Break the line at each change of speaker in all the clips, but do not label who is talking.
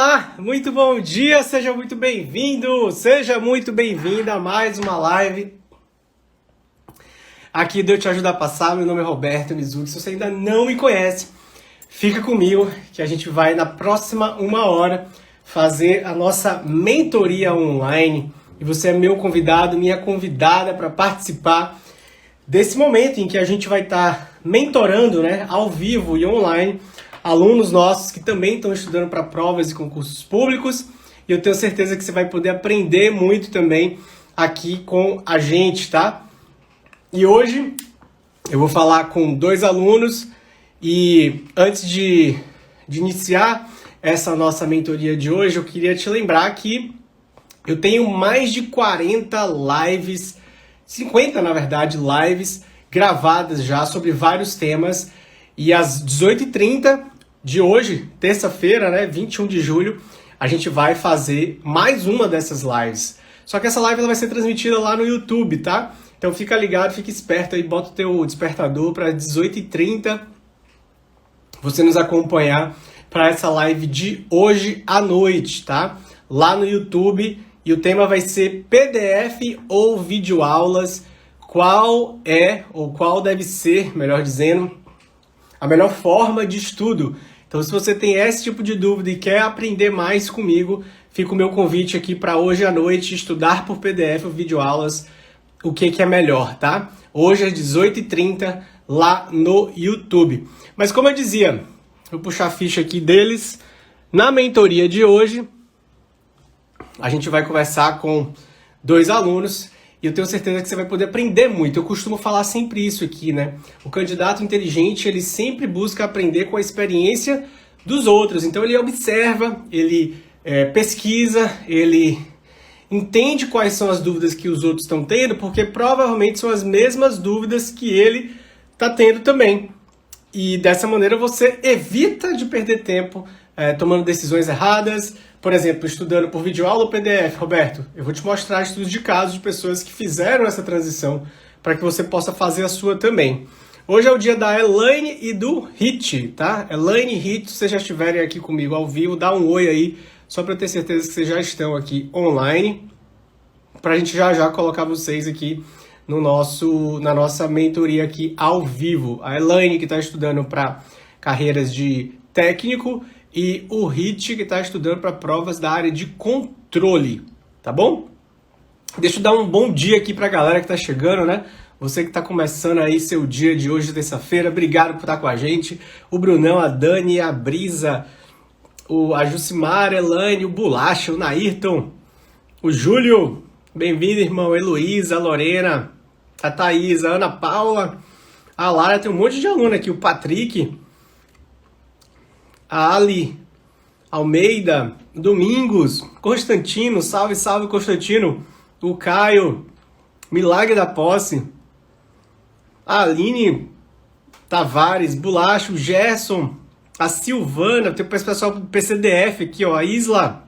Olá, muito bom dia, seja muito bem-vindo, seja muito bem-vinda a mais uma live aqui do Eu Te Ajudo a Passar. Meu nome é Roberto Mizuki. Se você ainda não me conhece, fica comigo que a gente vai na próxima 1 hora fazer a nossa mentoria online e você é meu convidado, minha convidada para participar desse momento em que a gente vai estar mentorando, né, ao vivo e online, alunos nossos que também estão estudando para provas e concursos públicos, e eu tenho certeza que você vai poder aprender muito também aqui com a gente, tá? E hoje eu vou falar com 2 alunos, e antes de iniciar essa nossa mentoria de hoje, eu queria te lembrar que eu tenho mais de 40 lives, 50 na verdade, lives gravadas já sobre vários temas, e às 18h30 de hoje, terça-feira, né, 21 de julho, a gente vai fazer mais uma dessas lives. Só que essa live ela vai ser transmitida lá no YouTube, tá? Então fica ligado, fica esperto aí, bota o teu despertador para 18h30 você nos acompanhar para essa live de hoje à noite, tá? Lá no YouTube, e o tema vai ser PDF ou videoaulas, qual é, ou qual deve ser, melhor dizendo, a melhor forma de estudo. Então, se você tem esse tipo de dúvida e quer aprender mais comigo, fica o meu convite aqui para hoje à noite estudar por PDF ou videoaulas, o que é melhor, tá? Hoje às 18h30 lá no YouTube. Mas como eu dizia, vou puxar a ficha aqui deles. Na mentoria de hoje, a gente vai conversar com 2 alunos e eu tenho certeza que você vai poder aprender muito. Eu costumo falar sempre isso aqui, né? O candidato inteligente, ele sempre busca aprender com a experiência dos outros. Então ele observa, ele pesquisa, ele entende quais são as dúvidas que os outros estão tendo, porque provavelmente são as mesmas dúvidas que ele está tendo também. E dessa maneira você evita de perder tempo tomando decisões erradas. Por exemplo, estudando por videoaula ou PDF, Roberto, eu vou te mostrar estudos de casos de pessoas que fizeram essa transição para que você possa fazer a sua também. Hoje é o dia da Elaine e do Hit, tá? Elaine e Hit, se vocês já estiverem aqui comigo ao vivo, dá um oi aí, só para eu ter certeza que vocês já estão aqui online, para a gente já colocar vocês aqui na nossa mentoria aqui ao vivo. A Elaine, que está estudando para carreiras de técnico, e o Hit, que está estudando para provas da área de controle, tá bom? Deixa eu dar um bom dia aqui para a galera que está chegando, né? Você que está começando aí seu dia de hoje, terça-feira, obrigado por estar com a gente. O Brunão, a Dani, a Brisa, a Jucimar, a Elaine, o Bolacha, o Nairton, o Júlio, bem-vindo, irmão, a Heloísa, a Lorena, a Thaís, a Ana Paula, a Lara, tem um monte de aluno aqui, o Patrick, a Ali Almeida, Domingos, Constantino, salve, salve Constantino, o Caio, Milagre da Posse, a Aline Tavares, Bulacho, o Gerson, a Silvana, tem o pessoal do PCDF aqui, ó, a Isla,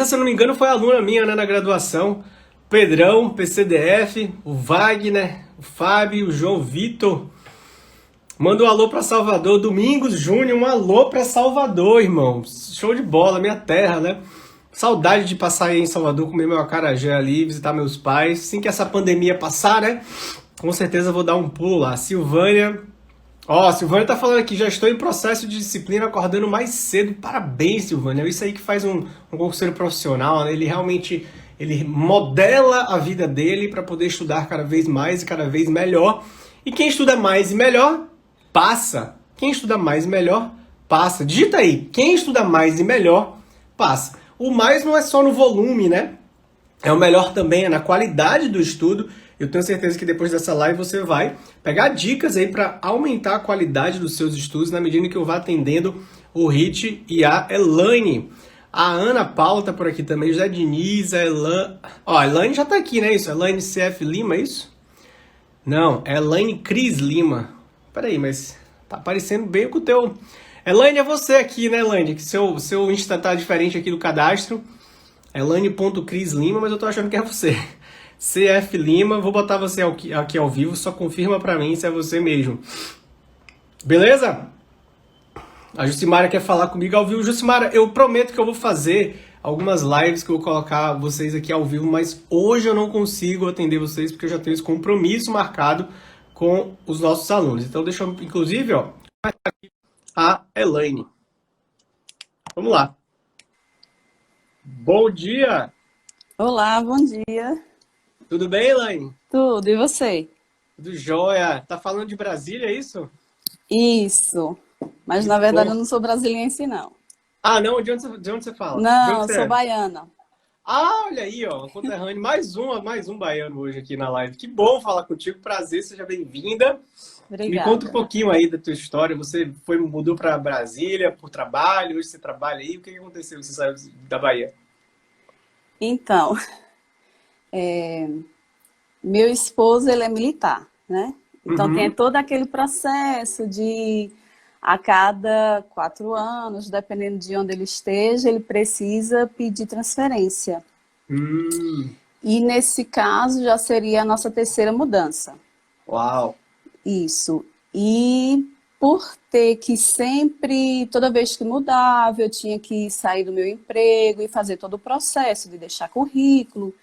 se eu não me engano, foi aluna minha, né, na graduação, Pedrão, PCDF, o Wagner, o Fábio, o João Vitor. Manda um alô pra Salvador, Domingos Júnior, um alô pra Salvador, irmão. Show de bola, minha terra, né? Saudade de passar aí em Salvador, comer meu acarajé ali, visitar meus pais. Assim que essa pandemia passar, né? Com certeza vou dar um pulo lá. Silvânia. Ó, Silvânia tá falando aqui, já estou em processo de disciplina, acordando mais cedo. Parabéns, Silvânia. Isso aí que faz um concurseiro profissional, né? Ele realmente modela a vida dele para poder estudar cada vez mais e cada vez melhor. E quem estuda mais e melhor, passa. Quem estuda mais e melhor, passa. Digita aí, quem estuda mais e melhor, passa. O mais não é só no volume, né? É o melhor também, é na qualidade do estudo. Eu tenho certeza que depois dessa live você vai pegar dicas aí para aumentar a qualidade dos seus estudos na medida que eu vá atendendo o Hit e a Elaine. A Ana Paula tá por aqui também, José Diniz, a Elaine... Ó, a Elaine já tá aqui, né? Isso, Elaine CF Lima, é isso? Não, é Elaine Cris Lima. Peraí, mas tá aparecendo bem com o teu... Elaine, é você aqui, né, Elaine? Que seu Insta tá diferente aqui do cadastro. Elaine.Cris Lima, mas eu tô achando que é você. CF Lima, vou botar você aqui ao vivo, só confirma pra mim se é você mesmo. Beleza? A Jucimara quer falar comigo ao vivo. Jucimara, eu prometo que eu vou fazer algumas lives que eu vou colocar vocês aqui ao vivo, mas hoje eu não consigo atender vocês porque eu já tenho esse compromisso marcado com os nossos alunos. Então deixa eu, inclusive, ó, a Elaine. Vamos lá. Bom dia!
Olá, bom dia.
Tudo bem, Elaine?
Tudo, e você?
Tudo jóia. Tá falando de Brasília, é isso?
Isso. Mas
Que
na verdade
bom.
eu não sou brasiliense, não.
Ah, não? De onde você fala? De onde
Não, eu
você
sou
é?
baiana.
Ah, olha aí, ó, conterrâneo, mais um baiano hoje aqui na live. Que bom falar contigo, prazer, seja bem-vinda. Me conta um
Obrigada.
pouquinho aí da tua história. Você mudou para Brasília por trabalho, hoje você trabalha aí. O que aconteceu que você saiu da Bahia?
Então, meu esposo, ele é militar, né? Então tem
Uhum.
todo aquele processo de a cada 4 anos, dependendo de onde ele esteja, ele precisa pedir transferência.
Hum,
E nesse caso já seria a nossa terceira mudança.
uau.
Isso. E por ter que sempre, toda vez que mudava, eu tinha que sair do meu emprego e fazer todo o processo de deixar currículo,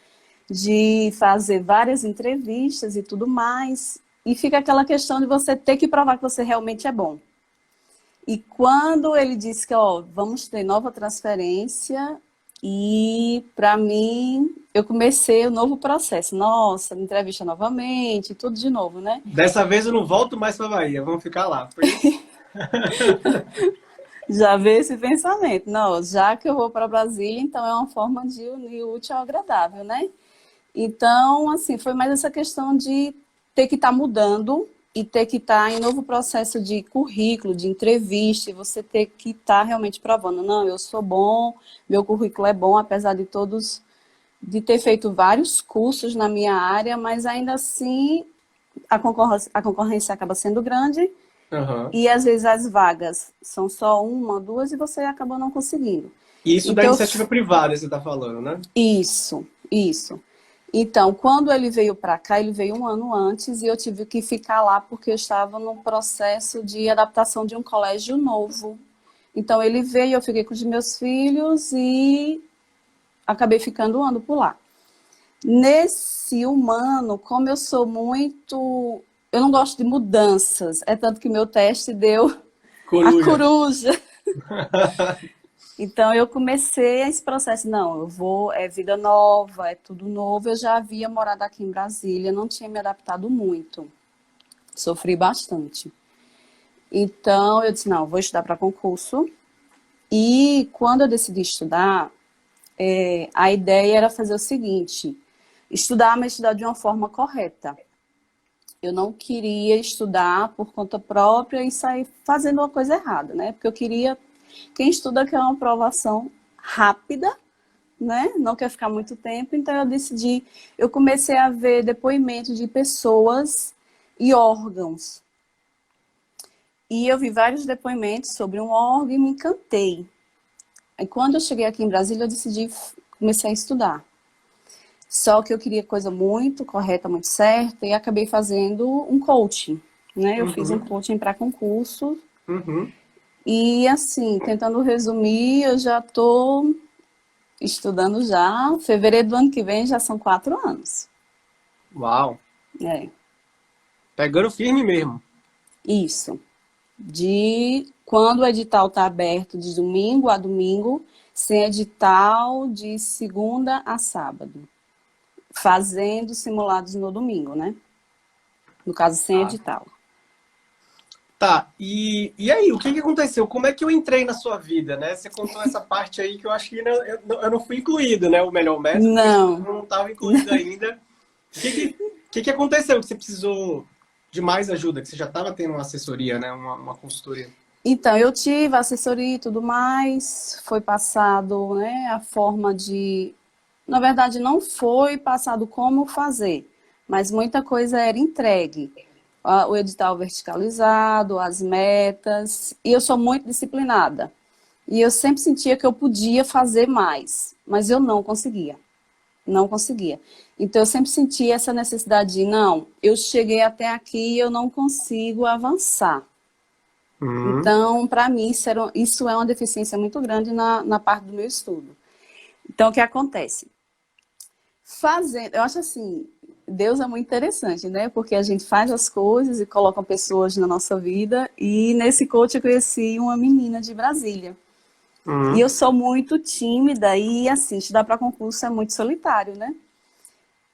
de fazer várias entrevistas e tudo mais. E fica aquela questão de você ter que provar que você realmente é bom. E quando ele disse que, ó, vamos ter nova transferência, e para mim, eu comecei o novo processo. Nossa, entrevista novamente, tudo de novo, né?
Dessa vez eu não volto mais para Bahia, vamos ficar lá, foi isso?
Já veio esse pensamento. Não, já que eu vou para Brasília, então é uma forma de unir o útil ao agradável, né? Então, assim, foi mais essa questão de ter que estar mudando e ter que estar em novo processo de currículo, de entrevista, e você ter que estar realmente provando, não, eu sou bom, meu currículo é bom, apesar de todos, de ter feito vários cursos na minha área, mas ainda assim a concorrência acaba sendo grande
Aham.
e às vezes as vagas são só uma, duas e você acaba não conseguindo.
E isso da
Então,
iniciativa privada, você está falando, né?
isso. Então, quando ele veio para cá, ele veio um ano antes e eu tive que ficar lá porque eu estava no processo de adaptação de um colégio novo. Então, ele veio, eu fiquei com os meus filhos e acabei ficando um ano por lá. Nesse humano, como eu sou muito... Eu não gosto de mudanças, é tanto que meu teste deu a
Coruja.
coruja. Então eu comecei esse processo, não, eu vou, é vida nova, é tudo novo. Eu já havia morado aqui em Brasília, não tinha me adaptado muito, sofri bastante. Então eu disse, não, vou estudar para concurso. E quando eu decidi estudar, a ideia era fazer o seguinte, estudar, mas estudar de uma forma correta. Eu não queria estudar por conta própria e sair fazendo uma coisa errada, né? Porque eu queria, quem estuda quer uma aprovação rápida, né? Não quer ficar muito tempo, então eu decidi, eu comecei a ver depoimentos de pessoas e órgãos. E eu vi vários depoimentos sobre um órgão e me encantei. Aí quando eu cheguei aqui em Brasília, eu decidi, comecei a estudar. Só que eu queria coisa muito correta, muito certa, e acabei fazendo um coaching, né? Eu fiz um
Uhum.
coaching para concurso,
Uhum.
e assim, tentando resumir, eu já estou estudando já, fevereiro do ano que vem já são 4 anos.
Uau.
É,
Pegando firme mesmo.
isso. De quando o edital está aberto de domingo a domingo, sem edital de segunda a sábado. Fazendo simulados no domingo, né? No caso, sem
Tá.
edital.
Tá, e aí, o que que aconteceu? Como é que eu entrei na sua vida, né? Você contou essa parte aí que eu acho que eu não fui incluído, né? O melhor método, meu esposo
Não.
não estava incluído ainda. O que que aconteceu que você precisou de mais ajuda? Que você já estava tendo uma assessoria, né? Uma consultoria.
Então, eu tive assessoria e tudo mais, foi passado, né, a forma de... Na verdade, não foi passado como fazer, mas muita coisa era entregue. O edital verticalizado, as metas, e eu sou muito disciplinada. E eu sempre sentia que eu podia fazer mais, mas eu não conseguia. Não conseguia. Então, eu sempre sentia essa necessidade de, não, eu cheguei até aqui e eu não consigo avançar.
Uhum.
Então, para mim, isso é uma deficiência muito grande na parte do meu estudo. Então, o que acontece? Eu acho assim, Deus é muito interessante, né? Porque a gente faz as coisas e coloca pessoas na nossa vida. E nesse coach eu conheci uma menina de Brasília. E
Uhum.
eu sou muito tímida e, assim, estudar para concurso é muito solitário, né?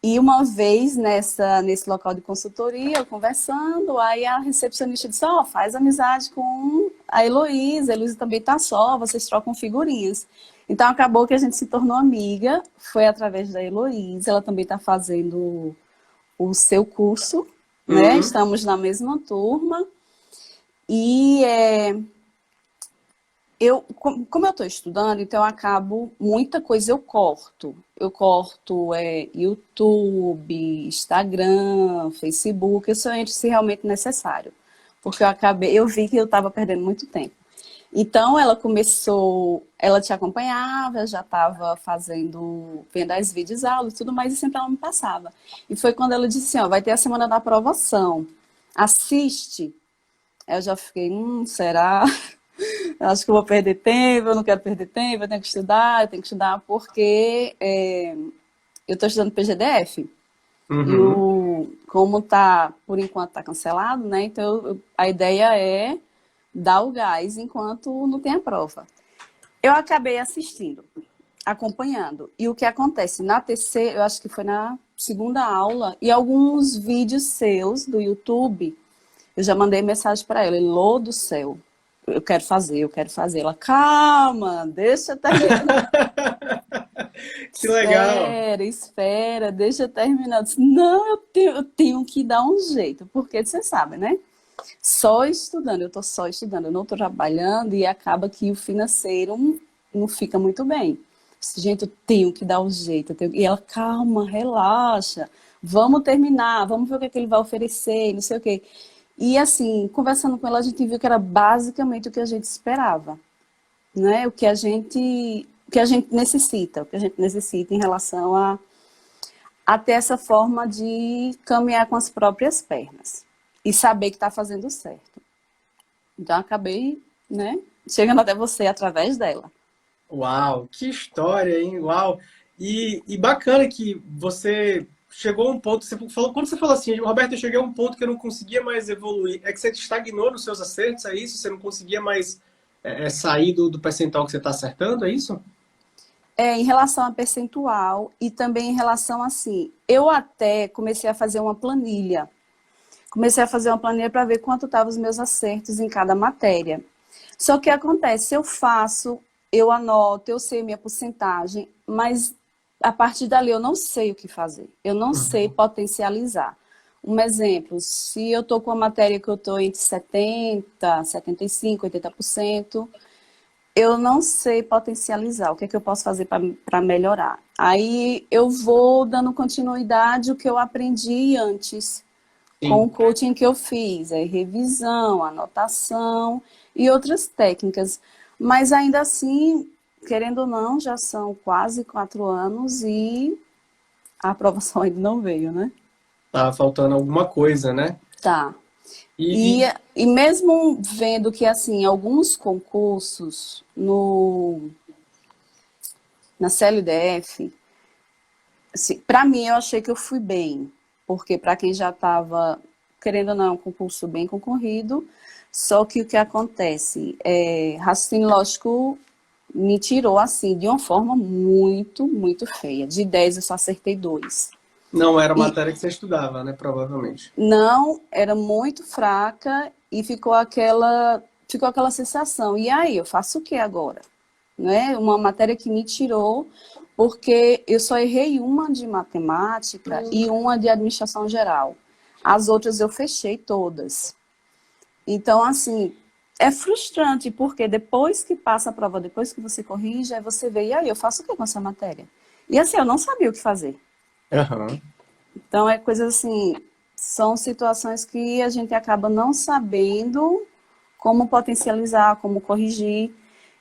E uma vez nesse local de consultoria, eu conversando, aí a recepcionista disse, ó, faz amizade com a Heloísa também tá só, vocês trocam figurinhas. Então acabou que a gente se tornou amiga, foi através da Heloísa, ela também está fazendo o seu curso, né?
Uhum.
Estamos na mesma turma. E como eu estou estudando, então eu acabo, muita coisa eu corto. Eu corto YouTube, Instagram, Facebook, eu só entro se realmente necessário. Porque eu vi que eu estava perdendo muito tempo. Então ela te acompanhava, já estava vendo as vídeos aulas e tudo mais, e sempre ela me passava. E foi quando ela disse assim, ó, vai ter a semana da aprovação, assiste. Aí eu já fiquei, será? Eu acho que eu vou perder tempo, eu não quero perder tempo, eu tenho que estudar porque eu estou estudando PGDF. E
Uhum.
como tá, por enquanto está cancelado, né? Então a ideia é dar o gás enquanto não tem a prova. Eu acabei assistindo, acompanhando. E o que acontece? Na terceira, eu acho que foi na segunda aula, e alguns vídeos seus do YouTube, eu já mandei mensagem para ela, Elô do céu, eu quero fazer, eu quero fazer. Ela, calma, deixa eu terminar.
Que legal.
Espera, deixa eu terminar. Eu disse, não, eu tenho que dar um jeito, porque você sabe, né? Só estudando, eu estou só estudando, eu não estou trabalhando e acaba que o financeiro não fica muito bem. Gente, eu tenho que dar um jeito. E ela, calma, relaxa, vamos terminar, vamos ver o que, é que ele vai oferecer, não sei o quê. E assim, conversando com ela, a gente viu que era basicamente o que a gente esperava, né? O que a gente necessita em relação a ter essa forma de caminhar com as próprias pernas e saber que está fazendo certo. Então, acabei, né, chegando até você através dela.
Uau, que história, hein? Uau. E bacana que você chegou a um ponto, quando você falou assim, Roberto, eu cheguei a um ponto que eu não conseguia mais evoluir. É que você estagnou nos seus acertos, é isso? Você não conseguia mais sair do percentual que você está acertando, é isso?
Em relação a percentual e também em relação assim, eu até comecei a fazer uma planilha. Comecei a fazer uma planilha para ver quanto estavam os meus acertos em cada matéria. Só que acontece, eu anoto, eu sei minha porcentagem, mas a partir dali eu não sei o que fazer. Eu não sei
Uhum.
potencializar. Um exemplo, se eu estou com uma matéria que eu estou entre 70, 75, 80%, eu não sei potencializar. O que é que eu posso fazer para melhorar? Aí eu vou dando continuidade ao que eu aprendi antes com o
Sim.
coaching que eu fiz, revisão, anotação e outras técnicas. Mas ainda assim, querendo ou não, já são quase 4 anos e a aprovação ainda não veio, né?
Tá faltando alguma coisa, né?
Tá.
E,
E,
e-
e mesmo vendo que, assim, alguns concursos na CLDF, assim, para mim eu achei que eu fui bem, porque para quem já estava, querendo ou não, é um concurso bem concorrido, só que o que acontece, raciocínio lógico me tirou assim de uma forma muito, muito feia. De 10 eu só acertei 2.
não era a
E
matéria que você estudava, né? Provavelmente.
não, era muito fraca e ficou aquela sensação. E aí, eu faço o que agora? Né? Uma matéria que me tirou, porque eu só errei uma de matemática e uma de administração geral. As outras eu fechei todas. Então, assim, é frustrante, porque depois que passa a prova, depois que você corrige, aí você vê, e aí, eu faço o que com essa matéria? E assim, eu não sabia o que fazer.
Aham.
Então, é coisas assim, são situações que a gente acaba não sabendo como potencializar, como corrigir.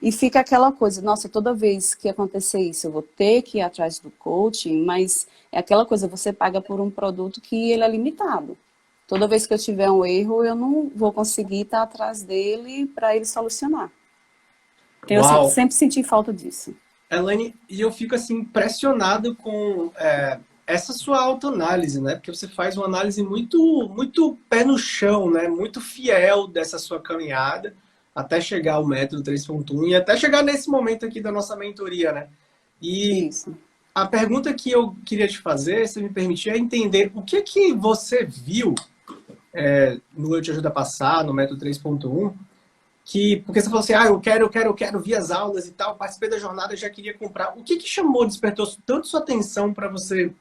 E fica aquela coisa, nossa, toda vez que acontecer isso, eu vou ter que ir atrás do coaching, mas é aquela coisa, você paga por um produto que ele é limitado. Toda vez que eu tiver um erro, eu não vou conseguir estar atrás dele para ele solucionar. Então, eu
Uau!
sempre senti falta disso.
Elaine, e eu fico assim impressionado com essa sua autoanálise, né? Porque você faz uma análise muito pé no chão, né? Muito fiel dessa sua caminhada até chegar ao método 3.1 e até chegar nesse momento aqui da nossa mentoria, né? E
Isso.
a pergunta que eu queria te fazer, se me permitir, é entender o que você viu no Eu Te Ajudo a Passar, no método 3.1, porque você falou assim, eu quero ver as aulas e tal, participei da jornada, já queria comprar. O que chamou, despertou tanto sua atenção para você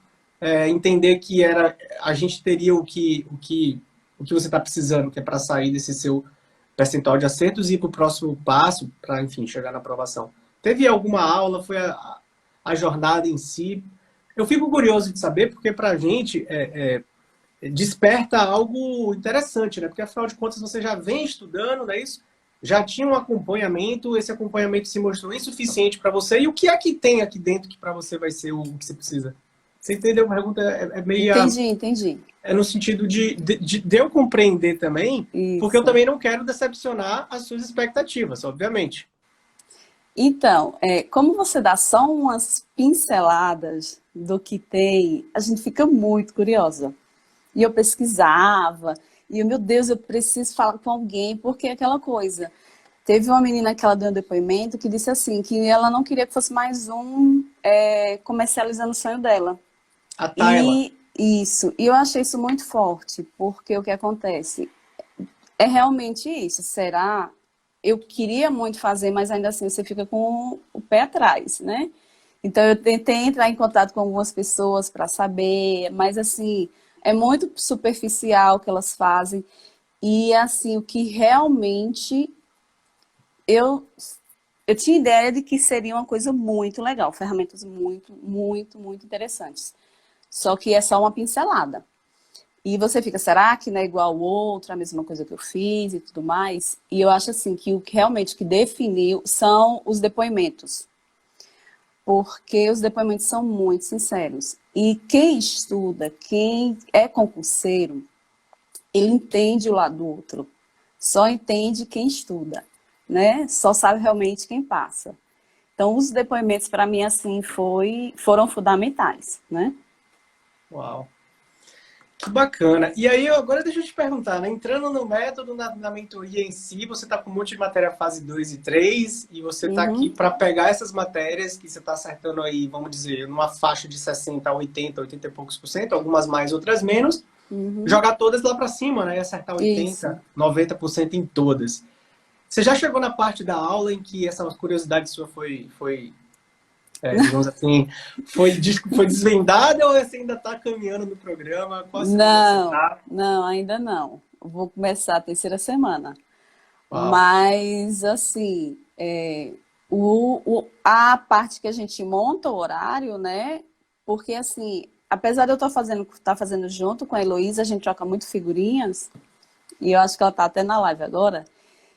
entender que a gente teria o que você está precisando, que é para sair desse seu percentual de acertos e ir para o próximo passo, para, enfim, chegar na aprovação? Teve alguma aula? Foi a jornada em si? Eu fico curioso de saber, porque para a gente desperta algo interessante, né? Porque afinal de contas você já vem estudando, não é isso? Já tinha um acompanhamento, esse acompanhamento se mostrou insuficiente para você, e o que é que tem aqui dentro que para você vai ser o que você precisa? Você entendeu? A pergunta é meio...
Entendi.
É no sentido de eu compreender também, porque eu
Isso.
também não quero decepcionar as suas expectativas, obviamente.
Então, como você dá só umas pinceladas do que tem, a gente fica muito curiosa. E eu pesquisava, e meu Deus, eu preciso falar com alguém, porque é aquela coisa. Teve uma menina que ela deu um depoimento que disse assim, que ela não queria que fosse mais um comercializando o sonho dela.
A Tayla.
E e eu achei isso muito forte, porque o que acontece? É realmente isso, será? Eu queria muito fazer, mas ainda assim você fica com o pé atrás, né? Então eu tentei entrar em contato com algumas pessoas para saber, mas assim, é muito superficial o que elas fazem. E assim, o que realmente eu eu tinha ideia de que seria uma coisa muito legal, ferramentas muito interessantes. Só que é só uma pincelada. E você fica, será que não é igual ao outro, a mesma coisa que eu fiz e tudo mais? E eu acho assim que o que realmente que definiu são os depoimentos. Porque os depoimentos são muito sinceros. E quem estuda, quem é concurseiro, ele entende o lado do outro. Só entende quem estuda, né? Só sabe realmente quem passa. Então, os depoimentos, para mim, assim, foram fundamentais, né?
Uau. Que bacana. E aí, agora deixa eu te perguntar, né? Entrando no método, na mentoria em si, você está com um monte de matéria fase 2 e 3 e você está aqui
Uhum.
para pegar essas matérias que você está acertando aí, vamos dizer, numa faixa de 60 a 80, 80 e poucos por cento, algumas mais, outras menos, jogar todas lá para cima, né? E acertar
Isso.
80, 90% em todas. Você já chegou na parte da aula em que essa curiosidade sua foi digamos assim, foi desvendada ou você ainda está caminhando no programa? Qual semana você
Não,
está?
não, ainda não. Vou começar a terceira semana.
Uau.
Mas, assim, a parte que a gente monta o horário, né? Porque, assim, apesar de eu estar fazendo junto com a Heloísa, a gente troca muito figurinhas, e eu acho que ela está até na live agora.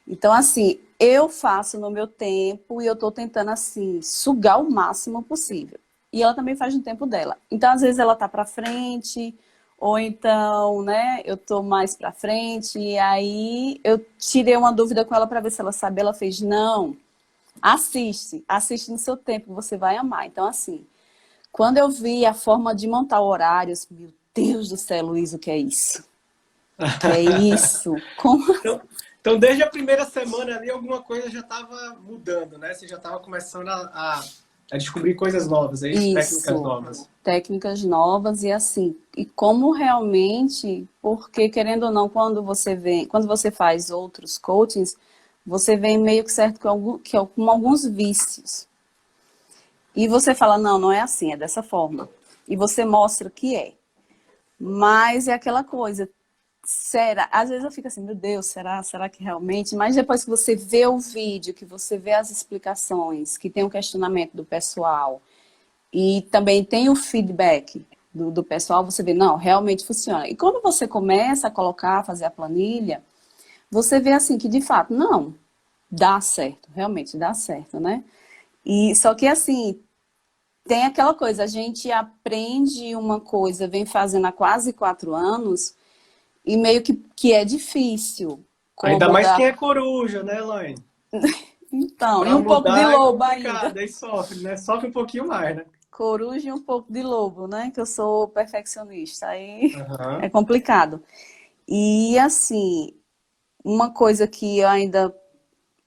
Então, assim, eu faço no meu tempo e eu estou tentando, assim, sugar o máximo possível. E ela também faz no tempo dela. Então, às vezes, ela tá para frente, ou então, né, eu tô mais para frente, e aí eu tirei uma dúvida com ela para ver se ela sabe. Ela fez, não, assiste no seu tempo, você vai amar. Então, assim, quando eu vi a forma de montar horários, meu Deus do céu, Luiz, o que é isso? O que é isso? Como
Então, desde a primeira semana ali, alguma coisa já estava mudando, né? Você já estava começando a descobrir coisas novas, é isso? Técnicas
isso?
novas.
Técnicas novas e assim, e como realmente, porque querendo ou não, quando você faz outros coachings, você vem meio que certo com alguns vícios. E você fala, não, não é assim, é dessa forma. E você mostra que é. Mas é aquela coisa, será? Às vezes eu fico assim, meu Deus, será que realmente? Mas depois que você vê o vídeo, que você vê as explicações, que tem um questionamento do pessoal, e também tem o feedback do pessoal, você vê, não, realmente funciona. E quando você começa a colocar, fazer a planilha, você vê assim que de fato, não, dá certo, realmente dá certo, né? E só que assim, tem aquela coisa, a gente aprende uma coisa, vem fazendo há quase 4 anos, E meio que é difícil.
Ainda
Como
mais
da...
quem é coruja, né, Elaine?
Então, e
Pra
um pouco de
mudar é
lobo ainda.
complicado, aí sofre, né? Sofre um pouquinho mais, né?
Coruja e um pouco de lobo, né? Que eu sou perfeccionista. Aí é
Aham.
complicado. E assim, uma coisa que eu ainda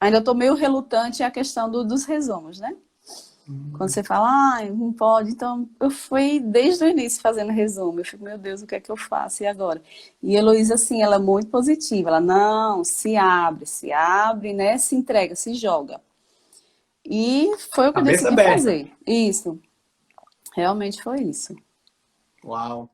estou meio relutante é a questão dos resumos, né? Quando
Hum.
você fala, não pode, então eu fui desde o início fazendo resumo. Eu fico, meu Deus, o que é que eu faço e agora? E a Heloísa, assim, ela é muito positiva. Ela, não, se abre, né? Se entrega, se joga. E foi o que eu
Cabeça
decidi
aberta.
fazer. Isso, realmente foi isso.
Uau.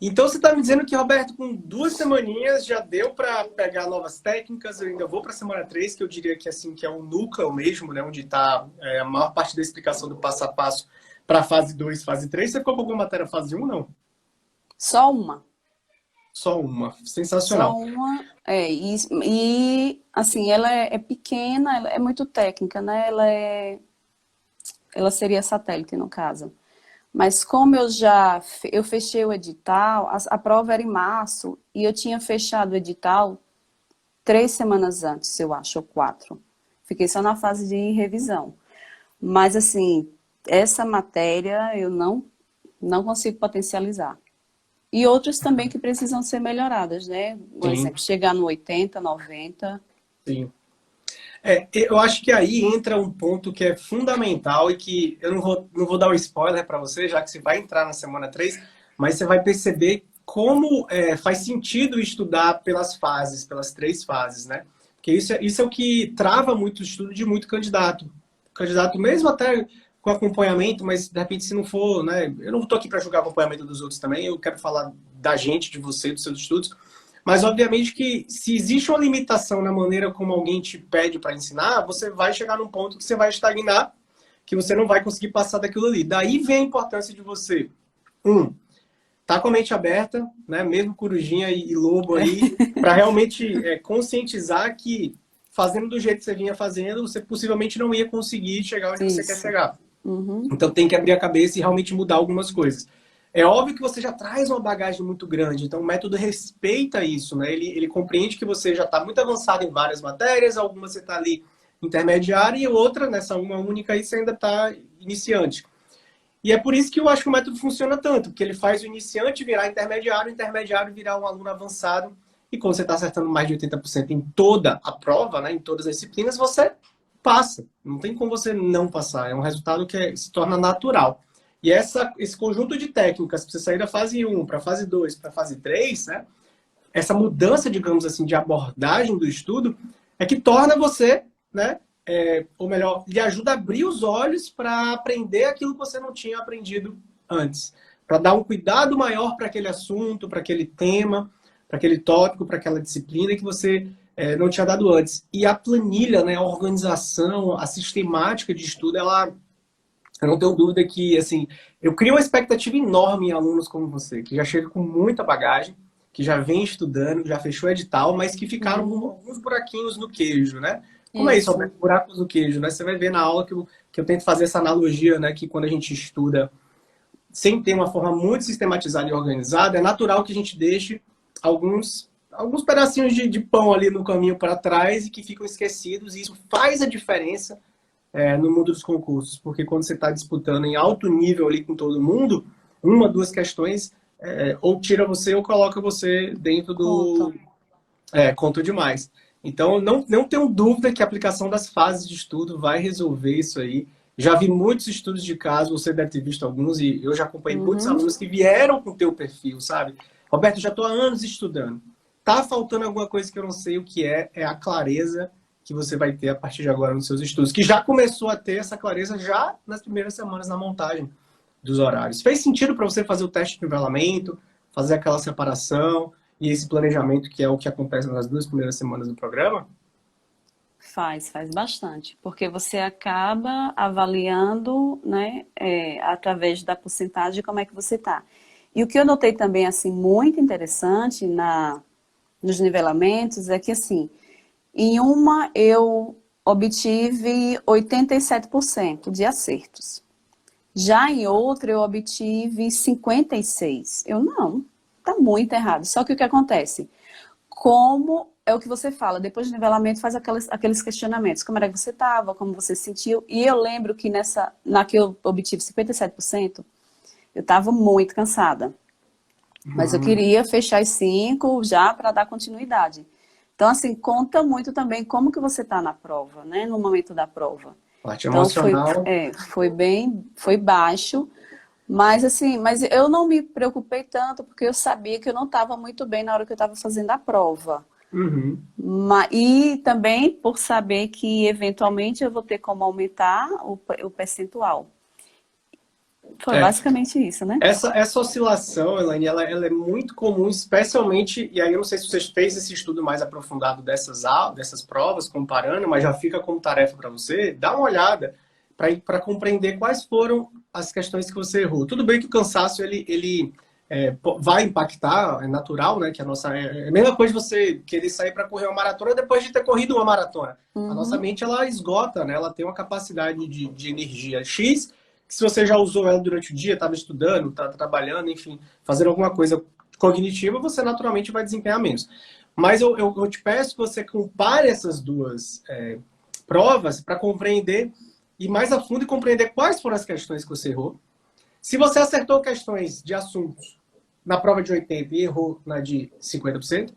Então você está me dizendo que, Roberto, com 2 semaninhas já deu para pegar novas técnicas. Eu ainda vou para a semana 3, que eu diria que assim que é o núcleo mesmo, né? Onde está a maior parte da explicação do passo a passo para fase 2, fase 3. Você ficou com alguma matéria fase um, não?
Só uma.
Só uma.
Só
Sensacional.
uma. Assim, ela é pequena, ela é muito técnica, né? Ela seria satélite, no caso. Mas como eu fechei o edital, a prova era em março e eu tinha fechado o edital 3 semanas antes, eu acho, ou 4. Fiquei só na fase de revisão. Mas assim, essa matéria eu não consigo potencializar. E outras também que precisam ser melhoradas, né? Por
Sim,
exemplo, chegar no 80, 90.
sim. Eu acho que aí entra um ponto que é fundamental e que eu não vou dar um spoiler para você, já que você vai entrar na semana 3, mas você vai perceber como faz sentido estudar pelas fases, pelas 3 fases, né? Porque isso é o que trava muito o estudo de muito candidato. O candidato, mesmo até com acompanhamento, mas de repente se não for, né? Eu não estou aqui para julgar o acompanhamento dos outros também, eu quero falar da gente, de você, dos seus estudos. Mas, obviamente, que se existe uma limitação na maneira como alguém te pede para ensinar, você vai chegar num ponto que você vai estagnar, que você não vai conseguir passar daquilo ali. Daí vem a importância de você, tá com a mente aberta, né? Mesmo corujinha e lobo aí, para realmente conscientizar que fazendo do jeito que você vinha fazendo, você possivelmente não ia conseguir chegar onde você quer
Isso.
chegar.
Uhum.
Então tem que abrir a cabeça e realmente mudar algumas coisas. É óbvio que você já traz uma bagagem muito grande, então o método respeita isso, né? Ele compreende que você já está muito avançado em várias matérias, algumas você está ali intermediário e outra, nessa uma única aí, você ainda está iniciante. E é por isso que eu acho que o método funciona tanto, porque ele faz o iniciante virar intermediário, o intermediário virar um aluno avançado, e quando você está acertando mais de 80% em toda a prova, né, em todas as disciplinas, você passa. Não tem como você não passar. É um resultado que se torna natural. E esse conjunto de técnicas, para você sair da fase um para a fase 2 para a fase 3, né, essa mudança, digamos assim, de abordagem do estudo, é que torna você, né, ou melhor, lhe ajuda a abrir os olhos para aprender aquilo que você não tinha aprendido antes. Para dar um cuidado maior para aquele assunto, para aquele tema, para aquele tópico, para aquela disciplina que você não tinha dado antes. E a planilha, né, a organização, a sistemática de estudo, eu não tenho dúvida que, assim, eu crio uma expectativa enorme em alunos como você, que já chega com muita bagagem, que já vem estudando, já fechou edital, mas que ficaram com
Uhum.
alguns buraquinhos no queijo, né? Como é isso,
Isso.
Alberto? Buracos no queijo, né? Você vai ver na aula que eu tento fazer essa analogia, né? Que quando a gente estuda sem ter uma forma muito sistematizada e organizada, é natural que a gente deixe alguns pedacinhos de pão ali no caminho para trás e que ficam esquecidos, e isso faz a diferença no mundo dos concursos, porque quando você está disputando em alto nível ali com todo mundo, uma, duas questões ou tira você ou coloca você dentro
Conta.
do conto demais. Então, não tenho dúvida que a aplicação das fases de estudo vai resolver isso aí. Já vi muitos estudos de caso, você deve ter visto alguns, e eu já acompanhei muitos
Uhum.
alunos que vieram com o teu perfil, sabe? Roberto, já estou há anos estudando. Tá faltando alguma coisa que eu não sei o que é a clareza que você vai ter a partir de agora nos seus estudos, que já começou a ter essa clareza já nas primeiras semanas na montagem dos horários. Fez sentido para você fazer o teste de nivelamento, fazer aquela separação e esse planejamento que é o que acontece nas 2 primeiras semanas do programa?
Faz bastante, porque você acaba avaliando, né, através da porcentagem como é que você está. E o que eu notei também, assim, muito interessante nos nivelamentos é que, assim, em uma eu obtive 87% de acertos. Já em outra eu obtive 56%. Eu não, tá muito errado. Só que o que acontece? Como é o que você fala, depois do nivelamento faz aqueles questionamentos. Como era que você estava, como você se sentiu. E eu lembro que na que eu obtive 57%, eu estava muito cansada. Mas eu queria fechar as 5 já para dar continuidade. Então, assim, conta muito também como que você está na prova, né? No momento da prova.
Parte
Então,
emocional.
foi baixo. Mas, assim, mas eu não me preocupei tanto, porque eu sabia que eu não estava muito bem na hora que eu estava fazendo a prova.
Uhum.
E também por saber que, eventualmente, eu vou ter como aumentar o percentual. Foi
É.
basicamente isso, né?
Essa oscilação, Elaine, ela é muito comum, especialmente, e aí eu não sei se você fez esse estudo mais aprofundado dessas provas, comparando, mas já fica como tarefa para você, dá uma olhada para compreender quais foram as questões que você errou. Tudo bem que o cansaço, ele vai impactar, é natural, né? Que é a mesma coisa de você querer sair para correr uma maratona depois de ter corrido uma maratona. A nossa mente, ela esgota, né? Ela tem uma capacidade de energia X, que se você já usou ela durante o dia, estava estudando, está trabalhando, enfim, fazendo alguma coisa cognitiva, você naturalmente vai desempenhar menos. Mas eu te peço que você compare essas duas provas para compreender, ir mais a fundo e compreender quais foram as questões que você errou. Se você acertou questões de assuntos na prova de 80% e errou na de 50%,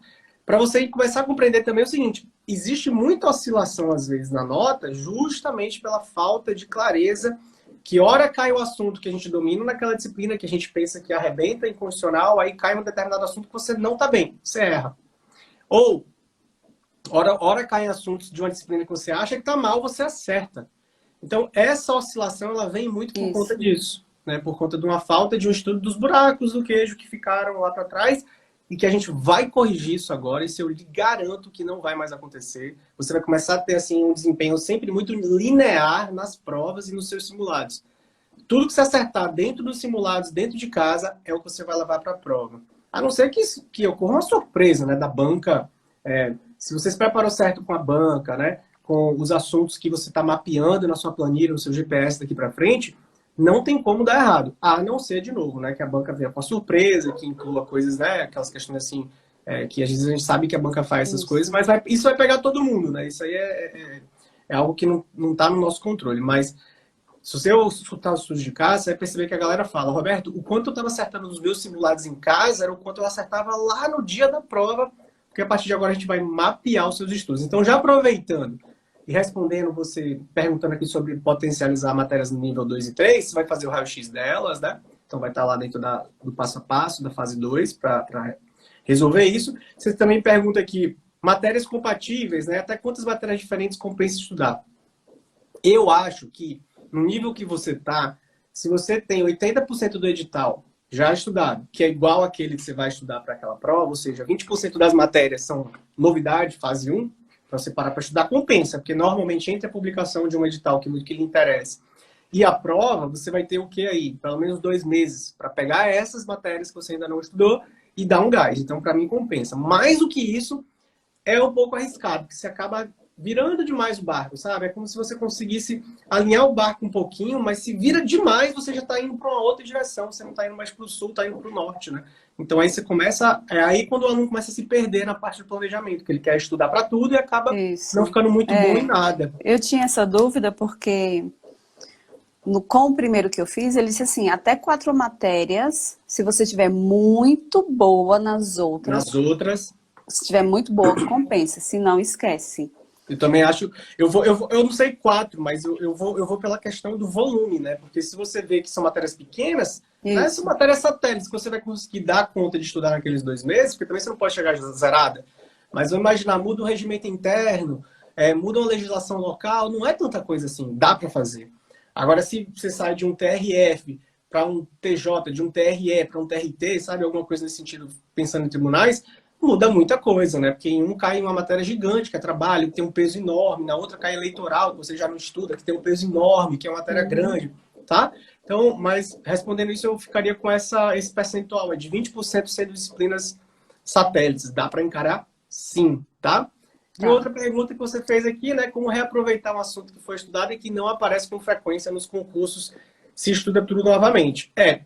para você começar a compreender também o seguinte, existe muita oscilação, às vezes, na nota, justamente pela falta de clareza, que hora cai o assunto que a gente domina naquela disciplina que a gente pensa que arrebenta em condicional, aí cai um determinado assunto que você não está bem, você erra. Ou, hora cai em assuntos de uma disciplina que você acha que está mal, você acerta. Então, essa oscilação, ela vem muito por conta disso, né? Por conta de uma falta de um estudo dos buracos do queijo que ficaram lá para trás e que a gente vai corrigir isso agora. Isso eu lhe garanto que não vai mais acontecer. Você vai começar a ter assim um desempenho sempre muito linear nas provas e nos seus simulados. Tudo que você acertar dentro dos simulados, dentro de casa, é o que você vai levar para a prova. A não ser que ocorra uma surpresa, né, da banca. Se você se preparou certo com a banca, né, com os assuntos que você está mapeando na sua planilha, no seu GPS daqui para frente, não tem como dar errado. A não ser, de novo, né, que a banca venha com a surpresa, que inclua coisas, né, aquelas questões assim, que às vezes a gente sabe que a banca faz essas coisas, mas isso vai pegar todo mundo, né? Isso aí é algo que não está no nosso controle. Mas se você escutar os estudos de casa, você vai perceber que a galera fala, Roberto, o quanto eu estava acertando nos meus simulados em casa era o quanto eu acertava lá no dia da prova, porque a partir de agora a gente vai mapear os seus estudos. Então, já aproveitando e respondendo você, perguntando aqui sobre potencializar matérias no nível 2 e 3, você vai fazer o raio-x delas, né? Então, vai estar lá dentro do passo a passo, da fase 2, para resolver isso. Você também pergunta aqui, matérias compatíveis, né? Até quantas matérias diferentes compensa estudar? Eu acho que no nível que você está, se você tem 80% do edital já estudado, que é igual àquele que você vai estudar para aquela prova, ou seja, 20% das matérias são novidade, fase 1, para você parar para estudar, compensa, porque normalmente entre a publicação de um edital que lhe interessa e a prova, você vai ter o que aí? Pelo menos 2 meses para pegar essas matérias que você ainda não estudou e dar um gás. Então, para mim, compensa. Mais do que isso, é um pouco arriscado, porque você acaba virando demais o barco, sabe? É como se você conseguisse alinhar o barco um pouquinho, mas se vira demais, você já está indo para uma outra direção, você não está indo mais para o sul, está indo para o norte, né? Então aí você começa, aí quando o aluno começa a se perder na parte do planejamento, que ele quer estudar para tudo e acaba não ficando muito bom em nada.
Eu tinha essa dúvida porque com o primeiro que eu fiz, ele disse assim, até 4 matérias, se você tiver muito boa nas outras, se tiver muito boa, compensa, se não, esquece.
Eu também acho, eu não sei 4, mas eu vou pela questão do volume, né? Porque se você vê que são matérias pequenas, né, são matérias satélites que você vai conseguir dar conta de estudar naqueles 2 meses, porque também você não pode chegar zerada. Mas vamos imaginar, muda o regimento interno, muda a legislação local, não é tanta coisa assim, dá para fazer. Agora, se você sai de um TRF para um TJ, de um TRE para um TRT, sabe, alguma coisa nesse sentido, pensando em tribunais, muda muita coisa, né? Porque em um cai uma matéria gigante, que é trabalho, que tem um peso enorme, na outra cai eleitoral, que você já não estuda, que tem um peso enorme, que é uma matéria grande, tá? Então, mas respondendo isso, eu ficaria com esse percentual, de 20% sendo disciplinas satélites. Dá para encarar? Sim, tá? E outra pergunta que você fez aqui, né? Como reaproveitar um assunto que foi estudado e que não aparece com frequência nos concursos se estuda tudo novamente. É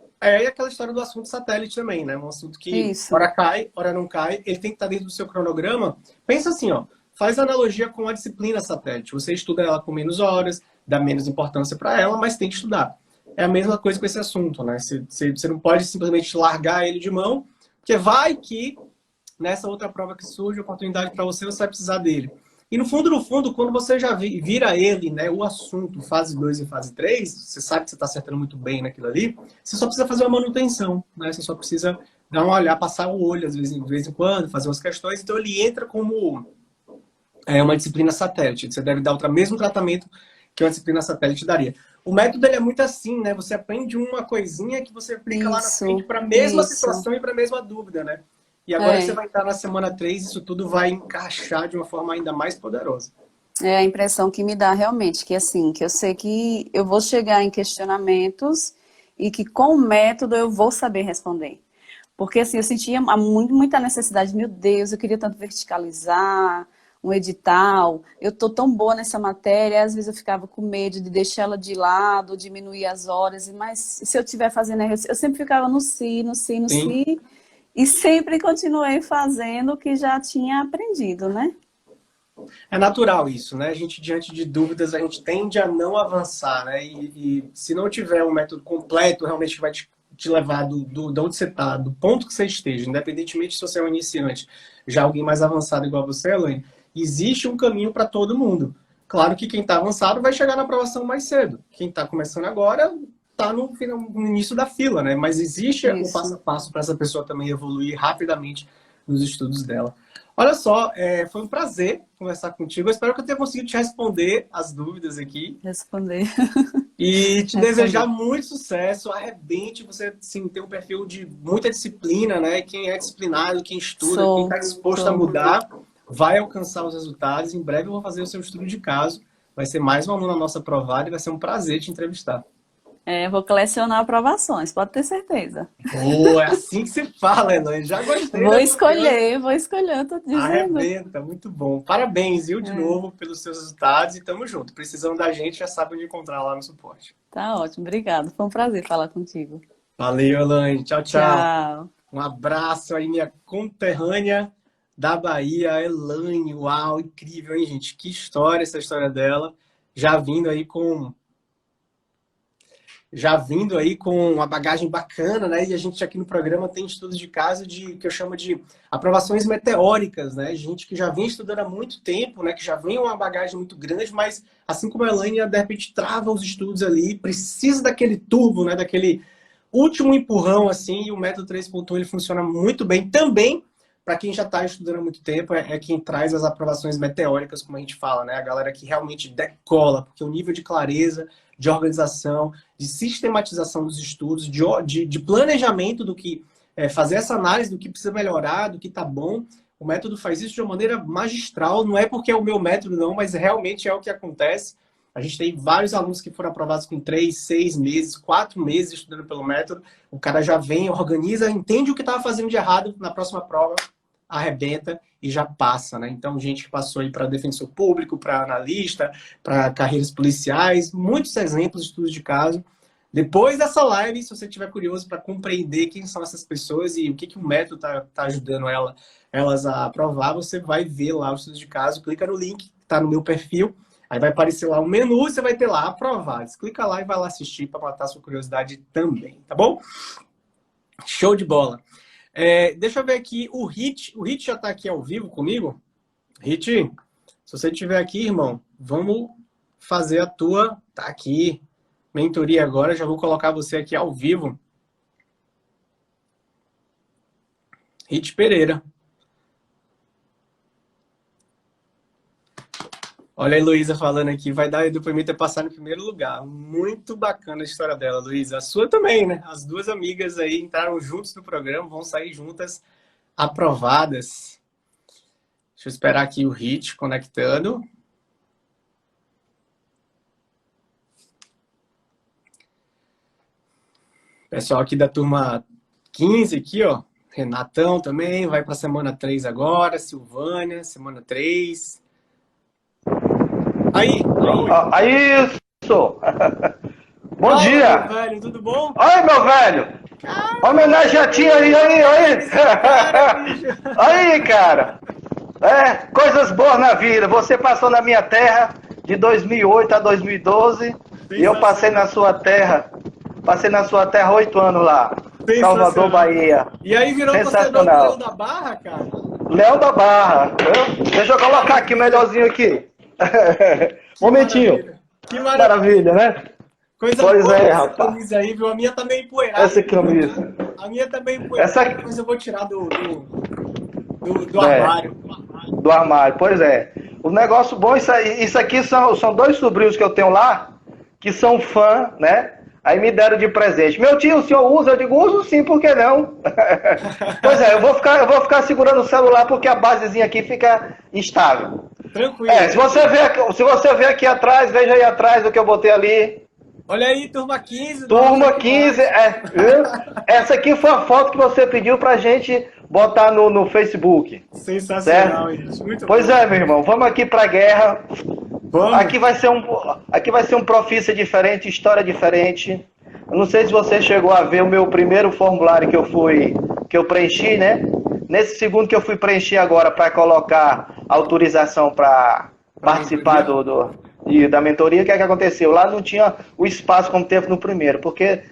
aquela história do assunto satélite também, né? Um assunto que
Isso.
hora cai, hora não cai, ele tem que estar dentro do seu cronograma. Pensa assim, ó, faz analogia com a disciplina satélite. Você estuda ela com menos horas, dá menos importância para ela, mas tem que estudar. É a mesma coisa com esse assunto, né? Você não pode simplesmente largar ele de mão, porque vai que nessa outra prova que surge, oportunidade para você, você vai precisar dele. E no fundo, quando você já vira ele, né, o assunto, fase 2 e fase 3, você sabe que você está acertando muito bem naquilo ali, você só precisa fazer uma manutenção, né? Você só precisa dar uma olhada, passar o olho de vez em quando, fazer umas questões, então ele entra como uma disciplina satélite. Você deve dar o mesmo tratamento que uma disciplina satélite daria. O método ele é muito assim, né? Você aprende uma coisinha que você aplica lá na frente para a mesma situação e para a mesma dúvida, né? E agora que você vai estar na semana 3, isso tudo vai encaixar de uma forma ainda mais poderosa.
É a impressão que me dá realmente, que assim, que eu sei que eu vou chegar em questionamentos e que com o método eu vou saber responder. Porque assim, eu sentia muita necessidade, meu Deus, eu queria tanto verticalizar um edital, eu tô tão boa nessa matéria, às vezes eu ficava com medo de deixar ela de lado, diminuir as horas, mas se eu estiver fazendo, eu sempre ficava no si, no si, no
Sim.
si, e sempre continuei fazendo o que já tinha aprendido, né?
É natural isso, né? A gente, diante de dúvidas, a gente tende a não avançar, né? E se não tiver um método completo, realmente que vai te levar de onde você está, do ponto que você esteja, independentemente se você é um iniciante, já alguém mais avançado igual você, Elaine, existe um caminho para todo mundo. Claro que quem está avançado vai chegar na aprovação mais cedo. Quem está começando agora está no início da fila, né? Mas existe um passo a passo para essa pessoa também evoluir rapidamente nos estudos dela. Olha só, foi um prazer conversar contigo. Eu espero que eu tenha conseguido te responder as dúvidas aqui.
Responder.
E te desejar muito sucesso, arrebente, você sim, tem um perfil de muita disciplina, né? Quem é disciplinado, quem estuda, quem está disposto a mudar, vai alcançar os resultados. Em breve eu vou fazer o seu estudo de caso. Vai ser mais um aluno na nossa aprovada e vai ser um prazer te entrevistar.
Vou colecionar aprovações, pode ter certeza.
Oh, é assim que se fala, Elaine. Já gostei.
Vou escolher, eu tô dizendo.
Arrebenta, muito bom. Parabéns, viu, de novo, pelos seus resultados e tamo junto. Precisando da gente, já sabe onde encontrar lá no suporte.
Tá ótimo, obrigado. Foi um prazer falar contigo.
Valeu, Elaine. Tchau, tchau.
Tchau.
Um abraço aí, minha conterrânea da Bahia, Elaine. Uau, incrível, hein, gente? Que história essa história dela. Já vindo aí com uma bagagem bacana, né? E a gente aqui no programa tem estudos de caso que eu chamo de aprovações meteóricas, né? Gente que já vem estudando há muito tempo, né? Que já vem uma bagagem muito grande, mas assim como a Elaine, de repente trava os estudos ali, precisa daquele turbo, né? Daquele último empurrão, assim, e o método 3.1 ele funciona muito bem também. Para quem já está estudando há muito tempo, é quem traz as aprovações meteóricas, como a gente fala, né? A galera que realmente decola, porque o nível de clareza, de organização, de sistematização dos estudos, de planejamento do que fazer essa análise do que precisa melhorar, do que está bom. O método faz isso de uma maneira magistral. Não é porque é o meu método, não, mas realmente é o que acontece. A gente tem vários alunos que foram aprovados com 3, 6 meses, 4 meses estudando pelo método. O cara já vem, organiza, entende o que estava fazendo de errado na próxima prova, arrebenta e já passa, né? Então, gente que passou aí para defensor público, para analista, para carreiras policiais, muitos exemplos de estudos de caso. Depois dessa live, se você estiver curioso para compreender quem são essas pessoas e o que o método tá ajudando elas a aprovar, você vai ver lá os estudos de caso, clica no link que está no meu perfil, aí vai aparecer lá um menu, você vai ter lá aprovados. Clica lá e vai lá assistir para matar sua curiosidade também, tá bom? Show de bola. Deixa eu ver aqui, o Hit já está aqui ao vivo comigo? Hit, se você estiver aqui, irmão, vamos fazer a tua, tá aqui, mentoria agora, já vou colocar você aqui ao vivo. Hit Pereira. Olha a Heloísa falando aqui, vai dar depoimento a passar no primeiro lugar. Muito bacana a história dela, Luísa. A sua também, né? As duas amigas aí entraram juntos no programa, vão sair juntas aprovadas. Deixa eu esperar aqui o Hit conectando. Pessoal aqui da turma 15 aqui, ó. Renatão também, vai para a semana 3 agora. Silvânia, semana 3. Aí!
Isso! Bom
Fala,
dia.
meu velho, tudo bom?
Oi, meu velho. Homenagem a ti aí.
Cara, bicho.
Aí, cara. Coisas boas na vida. Você passou na minha terra de 2008 a 2012 e eu passei na sua terra. Passei na sua terra 8 anos lá. Salvador, Bahia.
E aí virou torcedor do Leão da Barra, cara?
Leão da Barra. Deixa eu colocar aqui melhorzinho aqui. Momentinho.
Maravilha. Que maravilha.
Maravilha, né?
Coisa
Pois
boa
é,
essa
rapaz.
camisa aí, viu? A minha tá meio empoeirada.
Essa camisa.
A minha tá meio empoeirada,
Essa...
depois eu vou tirar do armário.
Do armário, pois é. O negócio bom, isso aqui são dois sobrinhos que eu tenho lá, que são fã, né? Aí me deram de presente. Meu tio, o senhor usa? Eu digo, uso sim, por que não? Pois é, eu vou ficar segurando o celular porque a basezinha aqui fica instável.
Tranquilo.
Se você ver aqui atrás, veja aí atrás o que eu botei ali.
Olha aí, turma 15.
Turma 15, essa aqui foi a foto que você pediu pra gente botar no Facebook.
Sensacional, gente. Muito
pois
bom.
É, meu irmão, vamos aqui pra guerra.
Vamos.
Aqui vai ser um profícia diferente, história diferente. Eu não sei se você chegou a ver o meu primeiro formulário que eu preenchi, né? Nesse segundo que eu fui preencher agora para colocar autorização para participar da mentoria, o que é que aconteceu? Lá não tinha o espaço como teve no primeiro, porque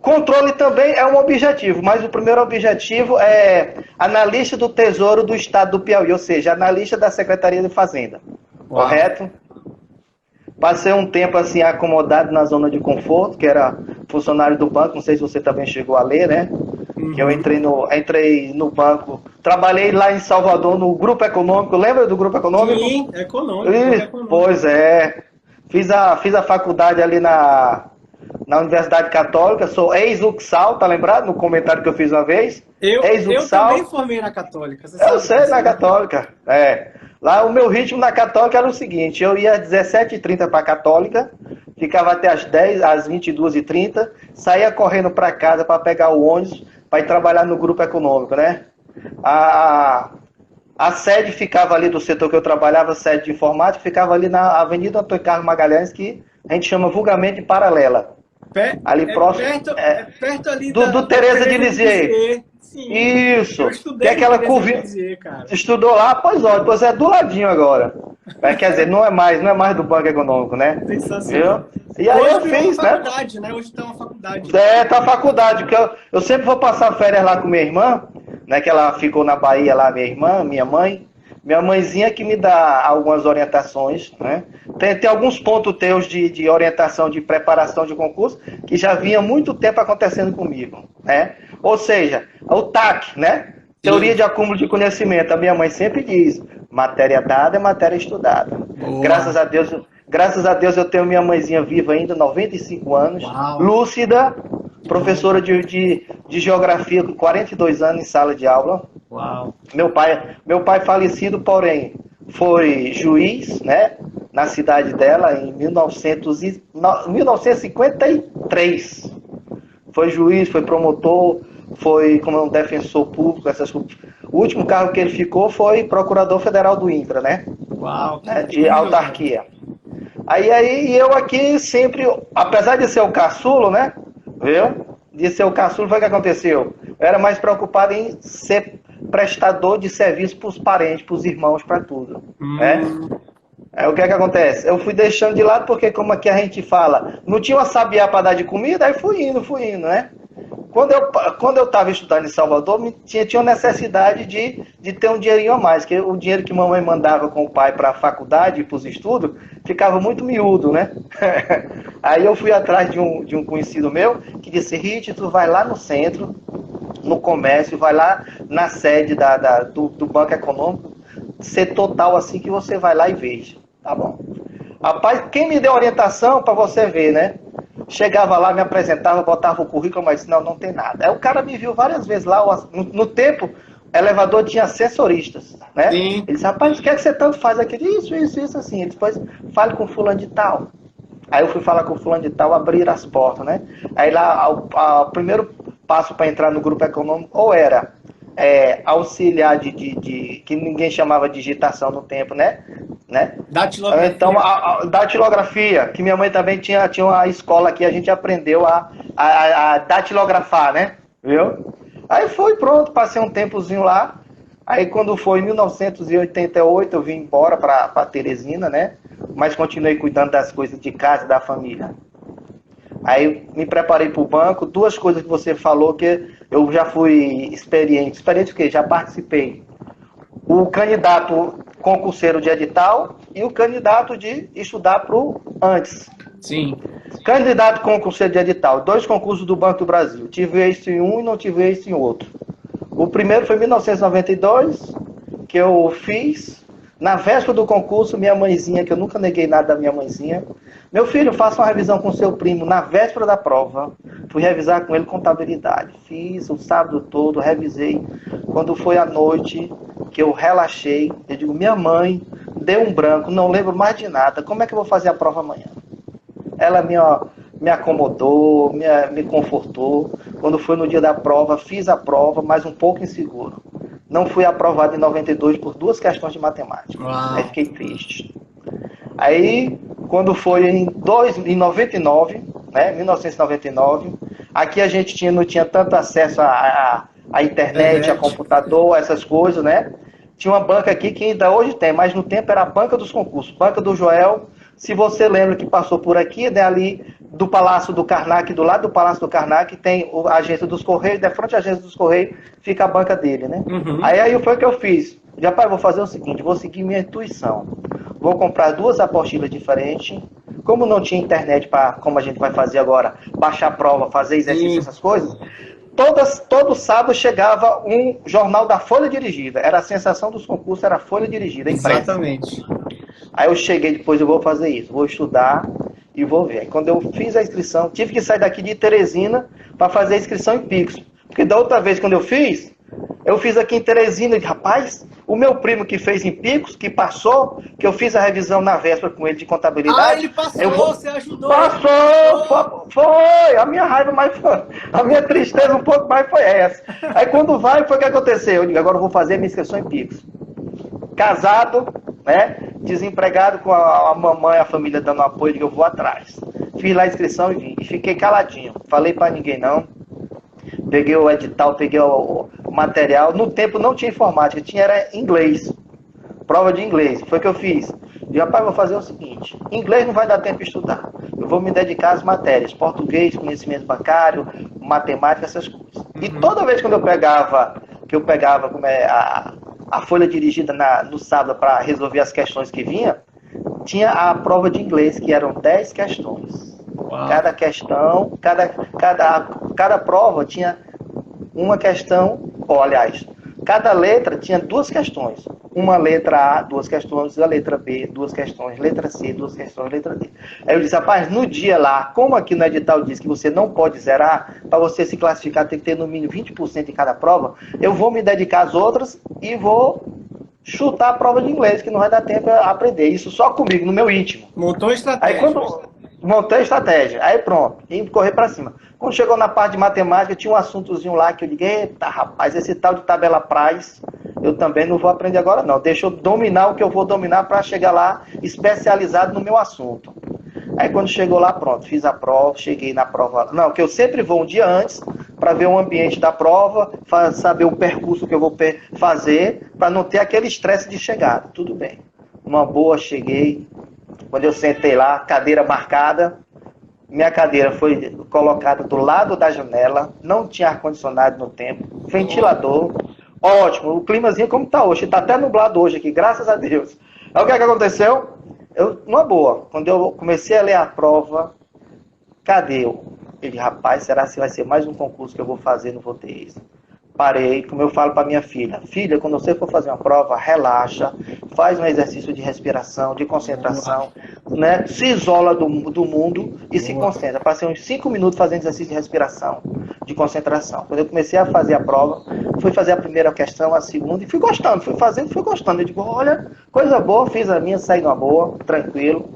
controle também é um objetivo, mas o primeiro objetivo é analista do Tesouro do Estado do Piauí, ou seja, analista da Secretaria de Fazenda. Uau. Correto? Passei um tempo assim acomodado na zona de conforto, que era funcionário do banco, não sei se você também chegou a ler, né? Que eu entrei no banco, trabalhei lá em Salvador no Grupo Econômico, lembra do Grupo Econômico?
Sim, econômico.
Pois é, fiz a faculdade ali na Universidade Católica, sou ex-Uxal, tá lembrado? No comentário que eu fiz uma vez.
Eu também formei na Católica.
Eu sei, na Católica, Lá o meu ritmo na Católica era o seguinte, eu ia às 17h30 para a Católica, ficava até às 22h30, saía correndo para casa para pegar o ônibus, para ir trabalhar no Grupo Econômico, né? A sede ficava ali do setor que eu trabalhava, sede de informática, ficava ali na Avenida Antônio Carlos Magalhães, que a gente chama vulgarmente de Paralela. Ali próximo.
Perto ali
do Teresa de Lisieux.
Sim.
Isso.
Eu estudei
aquela curvinha. Estudou lá? Pois ó, depois é do ladinho agora. Quer dizer, não é mais do Banco Econômico, né?
Sensacional.
E aí
hoje
eu fiz,
faculdade, né? Hoje tá uma faculdade.
Tá faculdade, porque eu sempre vou passar férias lá com minha irmã, né? Que ela ficou na Bahia lá, minha irmã, minha mãe. Minha mãezinha que me dá algumas orientações, né? Tem alguns pontos teus de orientação, de preparação de concurso, que já vinha muito tempo acontecendo comigo, né? Ou seja, o TAC, né? Teoria de acúmulo de conhecimento. A minha mãe sempre diz, matéria dada é matéria estudada. Graças a Deus eu tenho minha mãezinha viva ainda, 95 anos,
Uau.
Lúcida, professora de geografia com 42 anos em sala de aula.
Uau.
Meu pai falecido, porém, foi juiz, né, na cidade dela em 1953. Foi juiz, foi promotor, foi como um defensor público, essas coisas. O último cargo que ele ficou foi procurador federal do INCRA, né?
Uau.
Né, de autarquia. Aí eu aqui sempre, apesar de ser o caçulo, né? Viu? De ser o caçulo, foi o que aconteceu. Eu era mais preocupado em ser prestador de serviço para os parentes, para os irmãos, para tudo. Né? Aí o que é que acontece? Eu fui deixando de lado porque, como aqui a gente fala, não tinha uma sabiá para dar de comida, aí fui indo, né? Quando eu estava estudando em Salvador, tinha necessidade de ter um dinheirinho a mais, que o dinheiro que mamãe mandava com o pai para a faculdade, para os estudos, ficava muito miúdo, né? Aí eu fui atrás de um conhecido meu, que disse, Rit, tu vai lá no centro, no comércio, vai lá na sede do Banco Econômico, setor tal assim que você vai lá e veja. Tá bom. Rapaz, quem me deu orientação para você ver, né? Chegava lá, me apresentava, botava o currículo, mas não tem nada. Aí o cara me viu várias vezes lá, no tempo, elevador tinha assessoristas, né?
Sim.
Ele disse, rapaz, o que é que você tanto faz aqui? Isso, assim. Ele depois, fale com fulano de tal. Aí eu fui falar com fulano de tal, abrir as portas, né? Aí lá, o primeiro passo para entrar no grupo econômico, ou era auxiliar que ninguém chamava de digitação no tempo, né? né?
Datilografia.
Então, a datilografia, que minha mãe também tinha uma escola aqui, a gente aprendeu a datilografar, né? Viu? Aí foi, pronto, passei um tempozinho lá. Aí quando foi em 1988, eu vim embora para Teresina, né? Mas continuei cuidando das coisas de casa, da família. Aí me preparei para o banco. Duas coisas que você falou que eu já fui experiente. Experiente o quê? Já participei. O candidato concurseiro de edital e o candidato de estudar para o antes.
Sim.
Candidato concurseiro de edital, 2 concursos do Banco do Brasil. Tive êxito em um e não tive êxito em outro. O primeiro foi em 1992, que eu fiz. Na véspera do concurso, minha mãezinha, que eu nunca neguei nada da minha mãezinha, meu filho, faça uma revisão com seu primo na véspera da prova. Fui revisar com ele contabilidade. Fiz o sábado todo, revisei. Quando foi à noite, que eu relaxei, eu digo, minha mãe, deu um branco, não lembro mais de nada. Como é que eu vou fazer a prova amanhã? Ela me acomodou, me confortou. Quando foi no dia da prova, fiz a prova, mas um pouco inseguro. Não fui aprovado em 92 por 2 questões de matemática.
Uau.
Aí fiquei triste. Aí, quando foi em 99, né, 1999, aqui a gente não tinha tanto acesso à internet, a computador, essas coisas, né? Tinha uma banca aqui que ainda hoje tem, mas no tempo era a banca dos concursos. Banca do Joel, se você lembra que passou por aqui, né, ali do Palácio do Karnak, do lado do Palácio do Karnak, tem a agência dos Correios, de frente à agência dos Correios, fica a banca dele, né?
Uhum.
Aí foi o que eu fiz. Rapaz, vou fazer o seguinte, vou seguir minha intuição. Vou comprar 2 apostilas diferentes. Como não tinha internet para, como a gente vai fazer agora, baixar a prova, fazer exercício, essas coisas, todo sábado chegava um jornal da Folha Dirigida. Era a sensação dos concursos, era a Folha Dirigida, impressa.
Exatamente.
Aí eu cheguei, depois eu vou fazer isso, vou estudar e vou ver. Aí quando eu fiz a inscrição, tive que sair daqui de Teresina para fazer a inscrição em Pix. Porque da outra vez quando eu fiz aqui em Teresina, e rapaz, o meu primo que fez em Picos, que passou, que eu fiz a revisão na véspera com ele de contabilidade.
Ah, ele passou, você ajudou.
Passou, foi. A minha raiva mais foi, a minha tristeza um pouco mais foi essa. Aí quando foi o que aconteceu? Eu digo, agora eu vou fazer a minha inscrição em Picos. Casado, né, desempregado, com a mamãe, a família dando apoio, eu digo, eu vou atrás. Fiz lá a inscrição e vim. E fiquei caladinho, falei pra ninguém não. Peguei o edital, peguei o material. No tempo não tinha informática, era inglês. Prova de inglês. Foi o que eu fiz. E rapaz, vou fazer o seguinte: inglês não vai dar tempo de estudar. Eu vou me dedicar às matérias: português, conhecimento bancário, matemática, essas coisas. E toda vez que eu pegava a folha dirigida no sábado para resolver as questões que vinha, tinha a prova de inglês, que eram 10 questões. Uau. Cada questão, cada prova tinha uma questão, aliás, cada letra tinha 2 questões. Uma letra A, 2 questões, a letra B, 2 questões, letra C, 2 questões, letra D. Aí eu disse, rapaz, no dia lá, como aqui no edital diz que você não pode zerar, para você se classificar tem que ter no mínimo 20% em cada prova, eu vou me dedicar às outras e vou chutar a prova de inglês, que não vai dar tempo a aprender. Isso só comigo, no meu íntimo.
Montou estratégia.
Aí quando montei a estratégia, aí pronto, e correr para cima. Quando chegou na parte de matemática, tinha um assuntozinho lá que eu digo, eita rapaz, esse tal de tabela Price, eu também não vou aprender agora não. Deixa eu dominar o que eu vou dominar para chegar lá especializado no meu assunto. Aí quando chegou lá, pronto, fiz a prova, cheguei na prova. Não, que eu sempre vou um dia antes para ver o ambiente da prova, saber o percurso que eu vou fazer, para não ter aquele estresse de chegada. Tudo bem. Uma boa, cheguei. Quando eu sentei lá, cadeira marcada, minha cadeira foi colocada do lado da janela, não tinha ar-condicionado no tempo, ventilador, ótimo, o climazinho como está hoje, está até nublado hoje aqui, graças a Deus. Aí o que aconteceu? Numa boa, quando eu comecei a ler a prova, cadê eu? Ele, rapaz, será que vai ser mais um concurso que eu vou fazer, não vou ter isso? Parei, como eu falo para minha filha, filha, quando você for fazer uma prova, relaxa, faz um exercício de respiração, de concentração, né? Se isola do mundo e se concentra. Passei uns 5 minutos fazendo exercício de respiração, de concentração. Quando eu comecei a fazer a prova, fui fazer a primeira questão, a segunda, e fui gostando, fui fazendo, fui gostando. Eu digo, olha, coisa boa, fiz a minha, saí numa boa, tranquilo.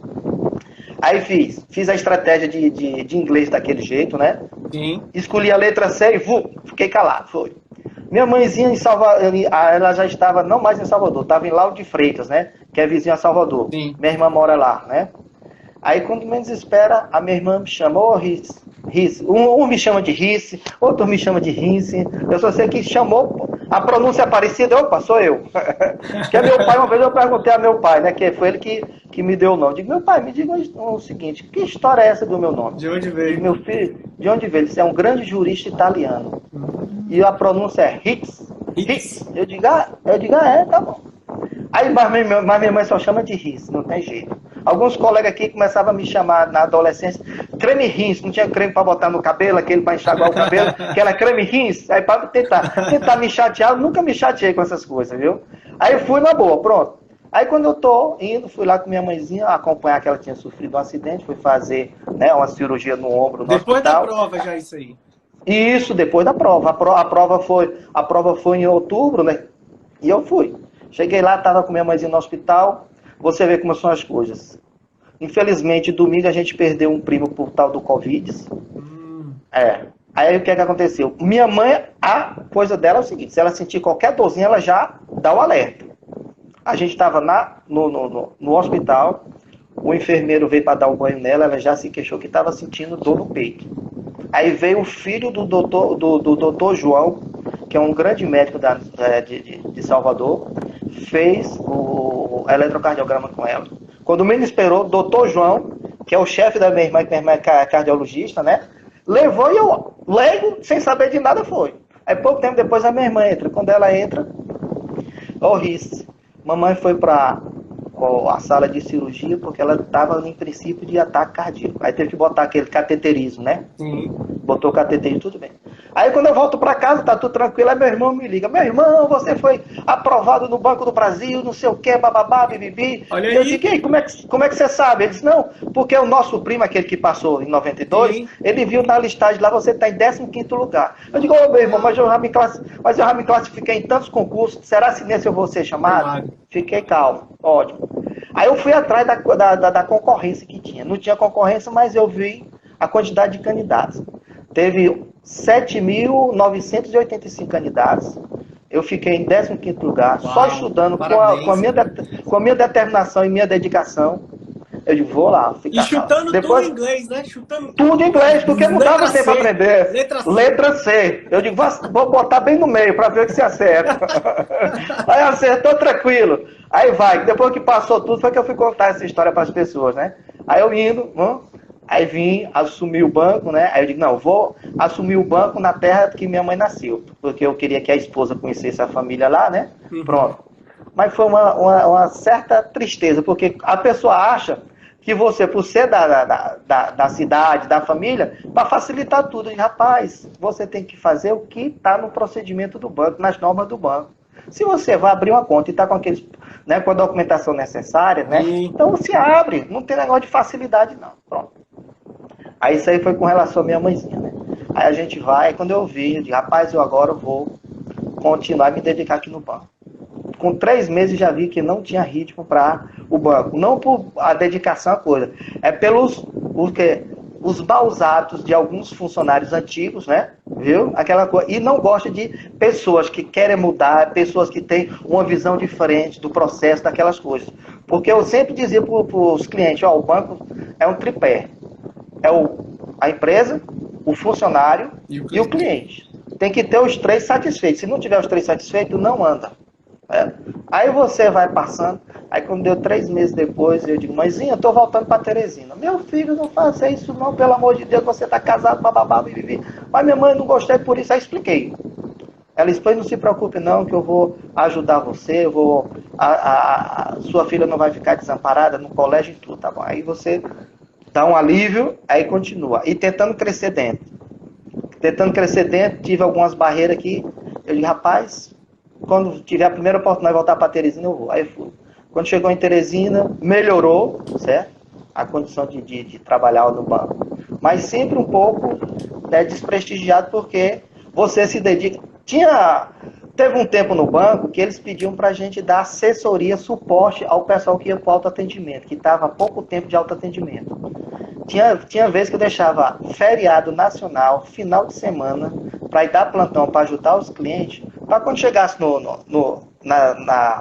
Aí fiz a estratégia de inglês daquele jeito, né?
Sim.
Escolhi a letra C e fiquei calado, foi. Minha mãezinha em Salvador, ela já estava não mais em Salvador, estava em Lauro de Freitas, né? Que é vizinha a Salvador.
Sim.
Minha irmã mora lá, né? Aí quando menos espera, a minha irmã me chama, ô Rice, Rice. Um me chama de Rice, outro me chama de Rice. Eu só sei que chamou, a pronúncia é parecida, opa, sou eu. Que é meu pai, uma vez eu perguntei a meu pai, né? Que foi ele que me deu o nome. Eu digo, meu pai, me diga o seguinte, que história é essa do meu nome?
De onde
Eu
veio?
digo, meu filho, de onde veio? Ele disse, é um grande jurista italiano. E a pronúncia é Hicks. Hicks. Eu digo, tá bom. Aí, mas minha mãe só chama de Riz, não tem jeito. Alguns colegas aqui começavam a me chamar na adolescência, creme Rins, não tinha creme para botar no cabelo, aquele para enxaguar o cabelo, que era creme Rins, aí para tentar me chatear, eu nunca me chateei com essas coisas, viu? Aí eu fui na boa, pronto. Aí quando eu tô indo, fui lá com minha mãezinha, acompanhar que ela tinha sofrido um acidente, fui fazer, né, uma cirurgia no ombro no
Depois
hospital.
da prova já isso aí.
Isso, depois da prova. A prova foi em outubro, né? E eu fui. Cheguei lá, estava com minha mãezinha no hospital. Você vê como são as coisas. Infelizmente, domingo a gente perdeu um primo por tal do Covid. Aí o que é que aconteceu? Minha mãe, a coisa dela é o seguinte: se ela sentir qualquer dorzinha, ela já dá o alerta. A gente estava no hospital, o enfermeiro veio para dar um banho nela, ela já se queixou que estava sentindo dor no peito. Aí veio o filho do doutor João, que é um grande médico de Salvador, fez o eletrocardiograma com ela. Quando menos esperou, o doutor João, que é o chefe da minha irmã, que minha irmã é cardiologista, né? Levou e eu, leigo, sem saber de nada, foi. Aí pouco tempo depois a minha irmã entra. Quando ela entra, Rice, mamãe foi para a sala de cirurgia porque ela estava em princípio de ataque cardíaco. Aí teve que botar aquele cateterismo, né?
Sim.
Botou o cateterismo, tudo bem. Aí quando eu volto para casa, tá tudo tranquilo, aí meu irmão me liga: meu irmão, você foi aprovado no Banco do Brasil, não sei o que, bababá, bibibi.
Olha
E eu
aí.
digo: ei, como é que você sabe? Ele disse: não, porque o nosso primo, aquele que passou em 92,
Sim.
ele viu na listagem lá, você tá em 15º lugar. Eu digo: ô meu irmão, mas eu já me classifiquei em tantos concursos, será se nesse eu vou ser chamado?
Chamado.
Fiquei calmo, ótimo. Aí eu fui atrás da concorrência que tinha. Não tinha concorrência, mas eu vi a quantidade de candidatos. Teve 7.985 candidatos. Eu fiquei em 15º lugar,
Uau,
só estudando com a minha determinação e minha dedicação. Eu digo: vou lá.
E chutando tudo em inglês, né? Chutando
tudo em inglês, porque não dava
Letra
tempo para
C.
aprender.
Letra C.
C. Eu digo: vou botar bem no meio para ver o que se acerta. Aí acertou, tranquilo. Aí vai. Depois que passou tudo, foi que eu fui contar essa história para as pessoas, né? Aí eu indo, aí vim assumir o banco, né? Aí eu digo: não, vou assumir o banco na terra que minha mãe nasceu, porque eu queria que a esposa conhecesse a família lá, né? Pronto. Mas foi uma certa tristeza, porque a pessoa acha que você, por ser da cidade, da família, para facilitar tudo. E, rapaz, você tem que fazer o que está no procedimento do banco, nas normas do banco. Se você vai abrir uma conta e está com aqueles, né, com a documentação necessária, né? Então se abre, não tem negócio de facilidade, não. Pronto. Aí isso aí foi com relação à minha mãezinha, né? Aí a gente vai, quando eu vi, eu digo: rapaz, eu agora vou continuar a me dedicar aqui no banco. Com 3 meses já vi que não tinha ritmo para o banco. Não por a dedicação à coisa, é pelos os maus hábitos de alguns funcionários antigos, né? Viu? Aquela coisa. E não gosta de pessoas que querem mudar, pessoas que têm uma visão diferente do processo, daquelas coisas. Porque eu sempre dizia para os clientes: o banco é um tripé. É a empresa, o funcionário e o cliente. Tem que ter os 3 satisfeitos. Se não tiver os 3 satisfeitos, não anda. Aí você vai passando. Aí quando deu 3 meses depois, eu digo: mãezinha, eu tô voltando para Teresina. Meu filho, não faça isso não, pelo amor de Deus, você tá casado, bababá, bibibi. Mas minha mãe não gostei, por isso. Aí expliquei. Ela expôs: não se preocupe não, que eu vou ajudar você, sua filha não vai ficar desamparada no colégio e tudo, tá bom? Aí você dá um alívio, aí continua. E tentando crescer dentro. Tive algumas barreiras aqui. Eu digo: rapaz, quando tiver a primeira oportunidade de voltar para Teresina, eu vou. Aí fui. Quando chegou em Teresina, melhorou, certo? A condição de trabalhar no banco. Mas sempre um pouco desprestigiado, porque você se dedica. Teve um tempo no banco que eles pediam para a gente dar assessoria, suporte ao pessoal que ia para o autoatendimento, que estava há pouco tempo de autoatendimento. Tinha vezes que eu deixava feriado nacional, final de semana, para ir dar plantão para ajudar os clientes, para quando chegasse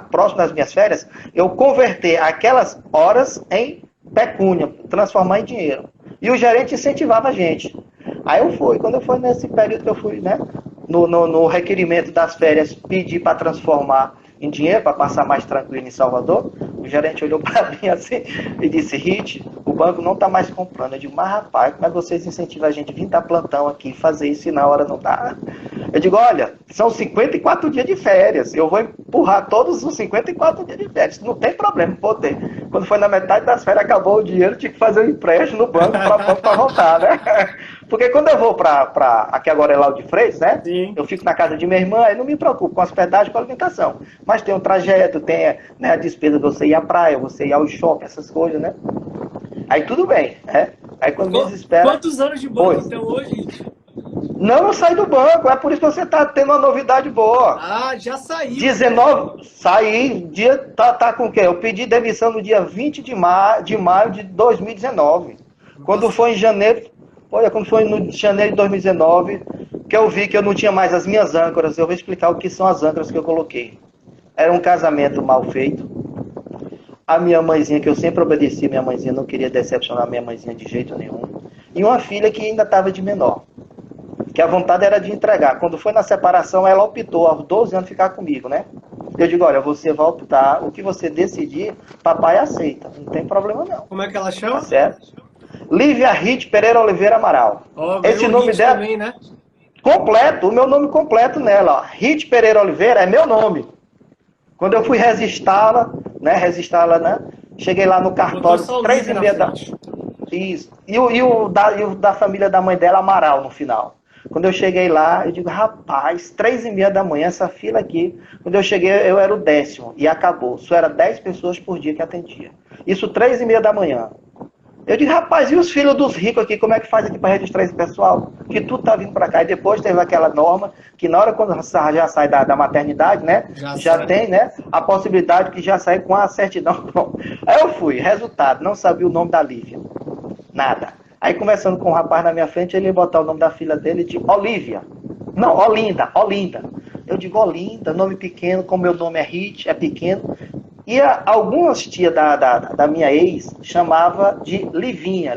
próximo das minhas férias, eu converter aquelas horas em pecúnia, transformar em dinheiro. E o gerente incentivava a gente. Aí eu fui, quando eu fui nesse período que eu fui, né, no requerimento das férias, pedi para transformar em dinheiro, para passar mais tranquilo em Salvador, o gerente olhou para mim assim e disse: Rit, o banco não está mais comprando. Eu digo: mas rapaz, como é que vocês incentivam a gente a vir dar plantão aqui, fazer isso e na hora não dá? Eu digo: olha, são 54 dias de férias, eu vou empurrar todos os 54 dias de férias, não tem problema, poder. Quando foi na metade das férias, acabou o dinheiro, tinha que fazer um empréstimo no banco para voltar, né? Porque quando eu vou aqui agora é Lauro de Freitas, né?
Sim.
Eu fico na casa de minha irmã, aí não me preocupo com hospedagem, com alimentação. Mas tem um trajeto, tem, né, a despesa de você ir à praia, você ir ao shopping, essas coisas, né? Aí tudo bem, né? Aí quando me desespera...
Quantos anos de banco então hoje?
Não, eu saí do banco, é por isso que você está tendo uma novidade boa.
Ah, já saiu.
19, saí, tá com o quê? Eu pedi demissão no dia 20 de maio de 2019. Quando foi em janeiro... Olha, quando foi no janeiro de 2019, que eu vi que eu não tinha mais as minhas âncoras, eu vou explicar o que são as âncoras que eu coloquei. Era um casamento mal feito. A minha mãezinha, que eu sempre obedeci, minha mãezinha, não queria decepcionar minha mãezinha de jeito nenhum. E uma filha que ainda estava de menor, que a vontade era de entregar. Quando foi na separação, ela optou aos 12 anos ficar comigo, né? Eu digo: olha, você vai optar, o que você decidir, papai aceita, não tem problema não.
Como é que ela chama?
Tá certo? Lívia Rit Pereira Oliveira Amaral.
Oh,
esse nome dela
também, né?
completo, o meu nome completo nela, ó. Rit Pereira Oliveira é meu nome. Quando eu fui registrá-la, né? Cheguei lá no cartório, 3h30 da... Isso. E o da família da mãe dela, Amaral, no final. Quando eu cheguei lá, eu digo: rapaz, 3h30 da manhã, essa fila aqui. Quando eu cheguei, eu era o 10º e acabou. Só era 10 pessoas por dia que atendia. Isso 3h30 da manhã. Eu digo: rapaz, e os filhos dos ricos aqui, como é que faz aqui para registrar esse pessoal? Que tudo tá vindo para cá. E depois teve aquela norma, que na hora quando já sai da maternidade, né? Já tem, né? A possibilidade que já sai com a certidão. Aí eu fui, resultado, não sabia o nome da Lívia. Nada. Aí conversando com um rapaz na minha frente, ele ia botar o nome da filha dele de Olívia. Não, Olinda. Eu digo: Olinda, nome pequeno, como meu nome é Rit, é pequeno. E algumas tias da minha ex chamava de Livinha.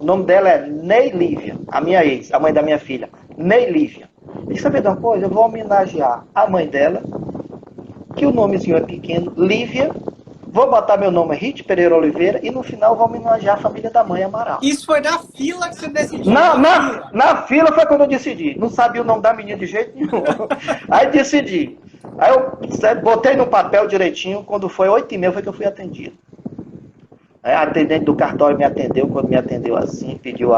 O nome dela é Ney Lívia, a minha ex, a mãe da minha filha. Ney Lívia. Eu disse: sabe de uma coisa? Eu vou homenagear a mãe dela, que o nomezinho é pequeno, Lívia. Vou botar meu nome, Rit Pereira Oliveira, e no final vou homenagear a família da mãe, Amaral.
Isso foi na fila que você decidiu?
Na fila foi quando eu decidi. Não sabia o nome da menina de jeito nenhum. Aí decidi. Aí eu botei no papel direitinho, quando foi 8h30 foi que eu fui atendido. A atendente do cartório me atendeu, quando me atendeu assim, pediu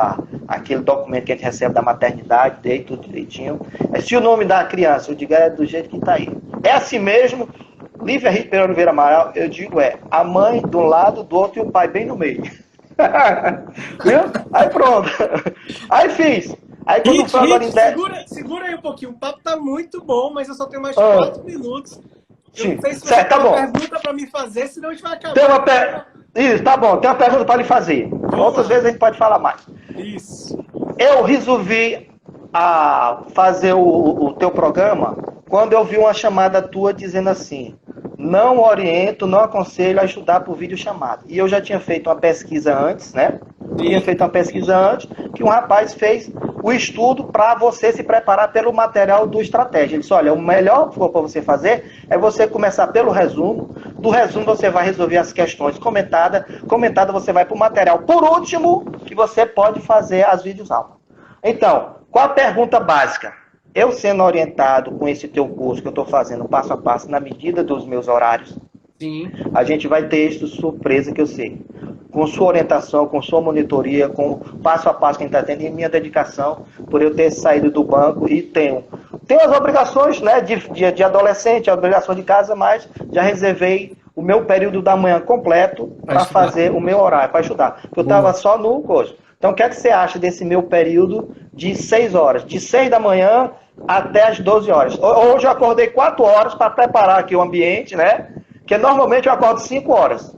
aquele documento que a gente recebe da maternidade, dei tudo direitinho. Se o nome da criança, eu digo: é do jeito que está aí. É assim mesmo, Lívia Rit Pereira Oliveira Amaral, eu digo: é a mãe de um lado, do outro e o pai bem no meio. Viu? Aí pronto. Aí fiz. Aí quando foi agora em
segura aí um pouquinho, o papo tá muito bom, mas eu só tenho mais 4 minutos. Eu não sei se você
certo,
tem
tá
uma
bom.
pergunta para me fazer, senão a gente vai acabar.
Isso, tá bom. Tem uma pergunta para lhe fazer. Outras vezes a gente pode falar mais.
Isso.
Eu resolvi fazer o teu programa quando eu vi uma chamada tua dizendo assim: não oriento, não aconselho a estudar por videochamada. E eu já tinha feito uma pesquisa antes, né? Tinha feito uma pesquisa antes, que um rapaz fez o estudo para você se preparar pelo material do Estratégia. Ele disse: olha, o melhor que for para você fazer é você começar pelo resumo. Do resumo você vai resolver as questões comentadas. Comentada você vai para o material. Por último, que você pode fazer as videoaulas. Então, qual a pergunta básica? Eu sendo orientado com esse teu curso que eu estou fazendo passo a passo, na medida dos meus horários,
sim,
a gente vai ter isso surpresa que eu sei. Com sua orientação, com sua monitoria, com passo a passo que a gente está tendo, e minha dedicação por eu ter saído do banco e tenho as obrigações, né, de adolescente, obrigações de casa, mas já reservei o meu período da manhã completo para fazer o meu horário, para estudar. Porque eu estava só no curso. Então, o que é que você acha desse meu período de 6 horas? De 6 da manhã até as 12 horas. Hoje eu acordei 4 horas para preparar aqui o ambiente, né? Porque normalmente eu acordo 5 horas.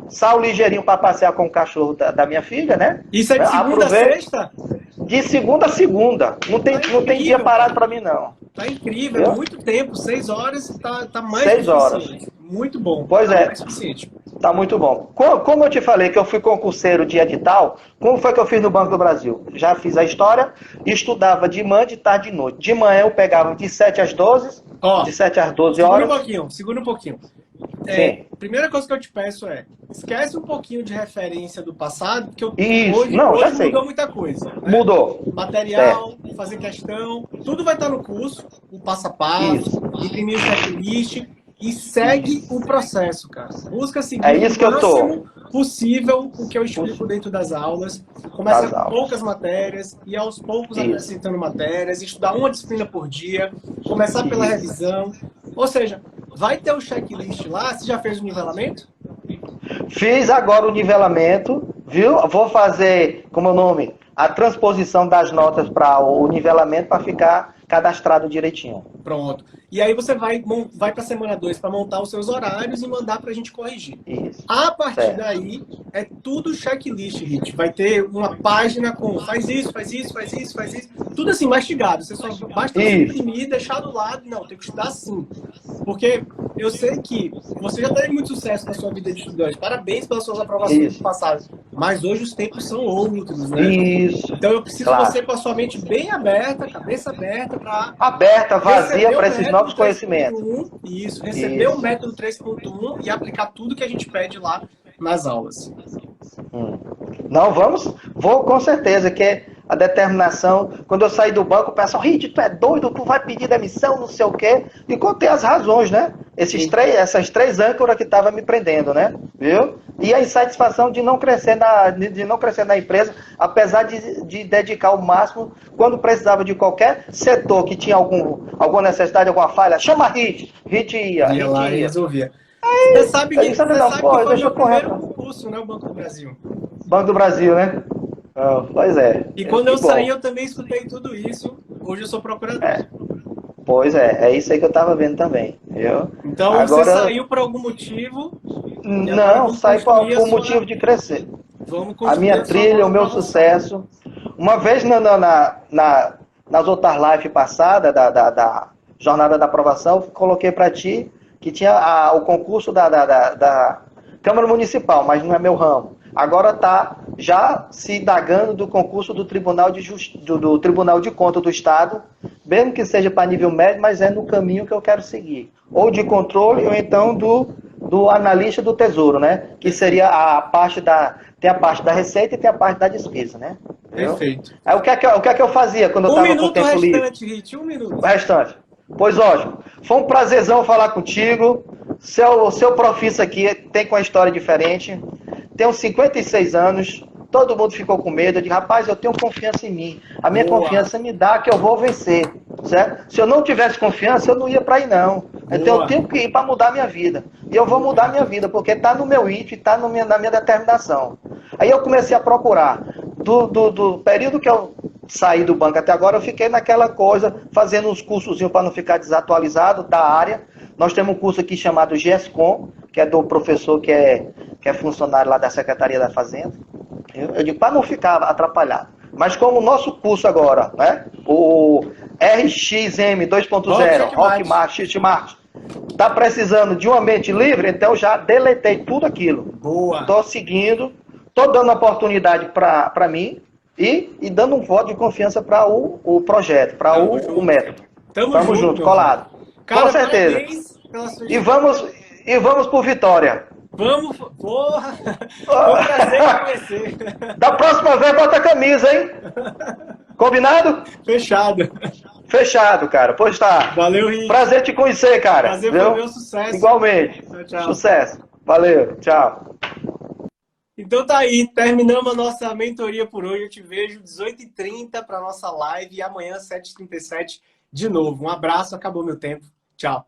Saio ligeirinho para passear com o cachorro da minha filha, né?
Isso é de segunda a sexta?
De segunda a segunda. Não tem dia parado para mim, não.
Tá incrível, é muito tempo, 6 horas, tá mais
6
que
horas.
suficiente. Muito bom.
Pois
tá
é.
mais suficiente.
Tá muito bom. Como eu te falei que eu fui concurseiro de edital, como foi que eu fiz no Banco do Brasil? Já fiz a história, estudava de manhã, de tarde e de noite. De manhã eu pegava de 7 às 12,
Ó,
de 7 às 12
segura um
horas.
pouquinho, segura um pouquinho.
Sim.
Primeira coisa que eu te peço esquece um pouquinho de referência do passado, porque
Isso.
hoje,
Não, já
hoje
sei.
mudou muita coisa. Né?
Mudou.
Material,
Certo.
fazer questão, tudo vai estar no curso, o passo a passo,
Isso.
imprimir o checklist e segue o processo, cara. Busca
É
seguir o
isso que eu tô.
máximo possível o que eu explico dentro das aulas. Começa
Das
com
aulas.
poucas matérias e aos poucos
Isso.
acrescentando matérias, estudar uma disciplina por dia, começar pela
Isso.
revisão. Ou seja, vai ter o checklist lá. Você já fez o nivelamento?
Fiz agora o nivelamento, viu? Vou fazer, como é o nome, a transposição das notas para o nivelamento para ficar cadastrado direitinho.
Pronto. E aí você vai para a semana 2 para montar os seus horários e mandar para a gente corrigir.
Isso.
A partir
Certo.
daí, é tudo checklist, Hit. Vai ter uma página com faz isso, faz isso, faz isso, faz isso. Tudo assim, mastigado. Você só basta imprimir, deixar do lado. Não, tem que estudar assim. Porque eu sei que você já teve muito sucesso na sua vida de estudante. Parabéns pelas suas aprovações passadas. Mas hoje os tempos são outros, né?
Isso.
Então eu preciso
Claro.
você com a sua mente bem aberta, cabeça aberta, para
Aberta, vazia para esses novos conhecimentos.
Isso, receber o método 3.1 e aplicar tudo que a gente pede lá nas aulas.
Não, vou com certeza, que a determinação, quando eu saí do banco, o pessoal, Rit, tu é doido, tu vai pedir demissão, não sei o quê, e contei as razões, né? Essas três âncoras que estavam me prendendo, né? Viu? E a insatisfação de não crescer na empresa, apesar de dedicar o máximo, quando precisava de qualquer setor que tinha alguma necessidade, alguma falha, chama a Rit
Ia lá e resolvia. Você sabe que foi o meu primeiro concurso, né? O Banco do Brasil.
Banco do Brasil, né? Pois é.
E quando eu saí, eu também escutei tudo isso. Hoje eu sou procurador.
Pois é isso aí que eu tava vendo também. Viu?
Então agora, você saiu por algum motivo?
Não, saí por motivo de crescer. A minha trilha, o meu sucesso. Uma vez nas outras lives passadas, da jornada da aprovação, eu coloquei para ti que tinha o concurso da Câmara Municipal, mas não é meu ramo. Agora está já se indagando do concurso do Tribunal de Contas do Estado, mesmo que seja para nível médio, mas é no caminho que eu quero seguir. Ou de controle, ou então do analista do Tesouro, né? Que seria tem a parte da receita e tem a parte da despesa, né?
Perfeito.
Aí o que é que eu fazia quando eu estava com o tempo livre?
Um minuto.
O restante. Pois, ótimo. Foi um prazerzão falar contigo. Seu profissa aqui tem com uma história diferente. Tenho 56 anos. Todo mundo ficou com medo. Eu digo, rapaz, eu tenho confiança em mim. A minha confiança me dá que eu vou vencer. Certo? Se eu não tivesse confiança, eu não ia para aí, não. Então eu tenho que ir para mudar a minha vida. E eu vou mudar a minha vida, porque está no meu íntimo, está na minha determinação. Aí eu comecei a procurar. Do período que eu saí do banco até agora, eu fiquei naquela coisa, fazendo uns cursozinhos para não ficar desatualizado da área. Nós temos um curso aqui chamado GESCOM, que é do professor que é funcionário lá da Secretaria da Fazenda. Eu digo, para não ficar atrapalhado. Mas como o nosso curso agora, né, o RXM 2.0, Rockmart, Xmart, está precisando de uma mente livre, então eu já deletei tudo aquilo.
Boa.
Estou seguindo, estou dando oportunidade para mim e dando um voto de confiança para o projeto, para o método. Tamo junto, colado.
Cara,
com certeza. E vamos por vitória.
Vamos, porra! Foi um prazer te conhecer.
Da próxima vez, bota a camisa, hein? Combinado?
Fechado.
Fechado, cara. Pois tá.
Valeu, Rick.
Prazer te conhecer, cara.
Prazer foi meu, sucesso.
Igualmente.
Tchau.
Sucesso. Valeu, tchau.
Então tá aí, terminamos a nossa mentoria por hoje. Eu te vejo 18h30 para nossa live e amanhã 7h37 de novo. Um abraço, acabou meu tempo. Tchau.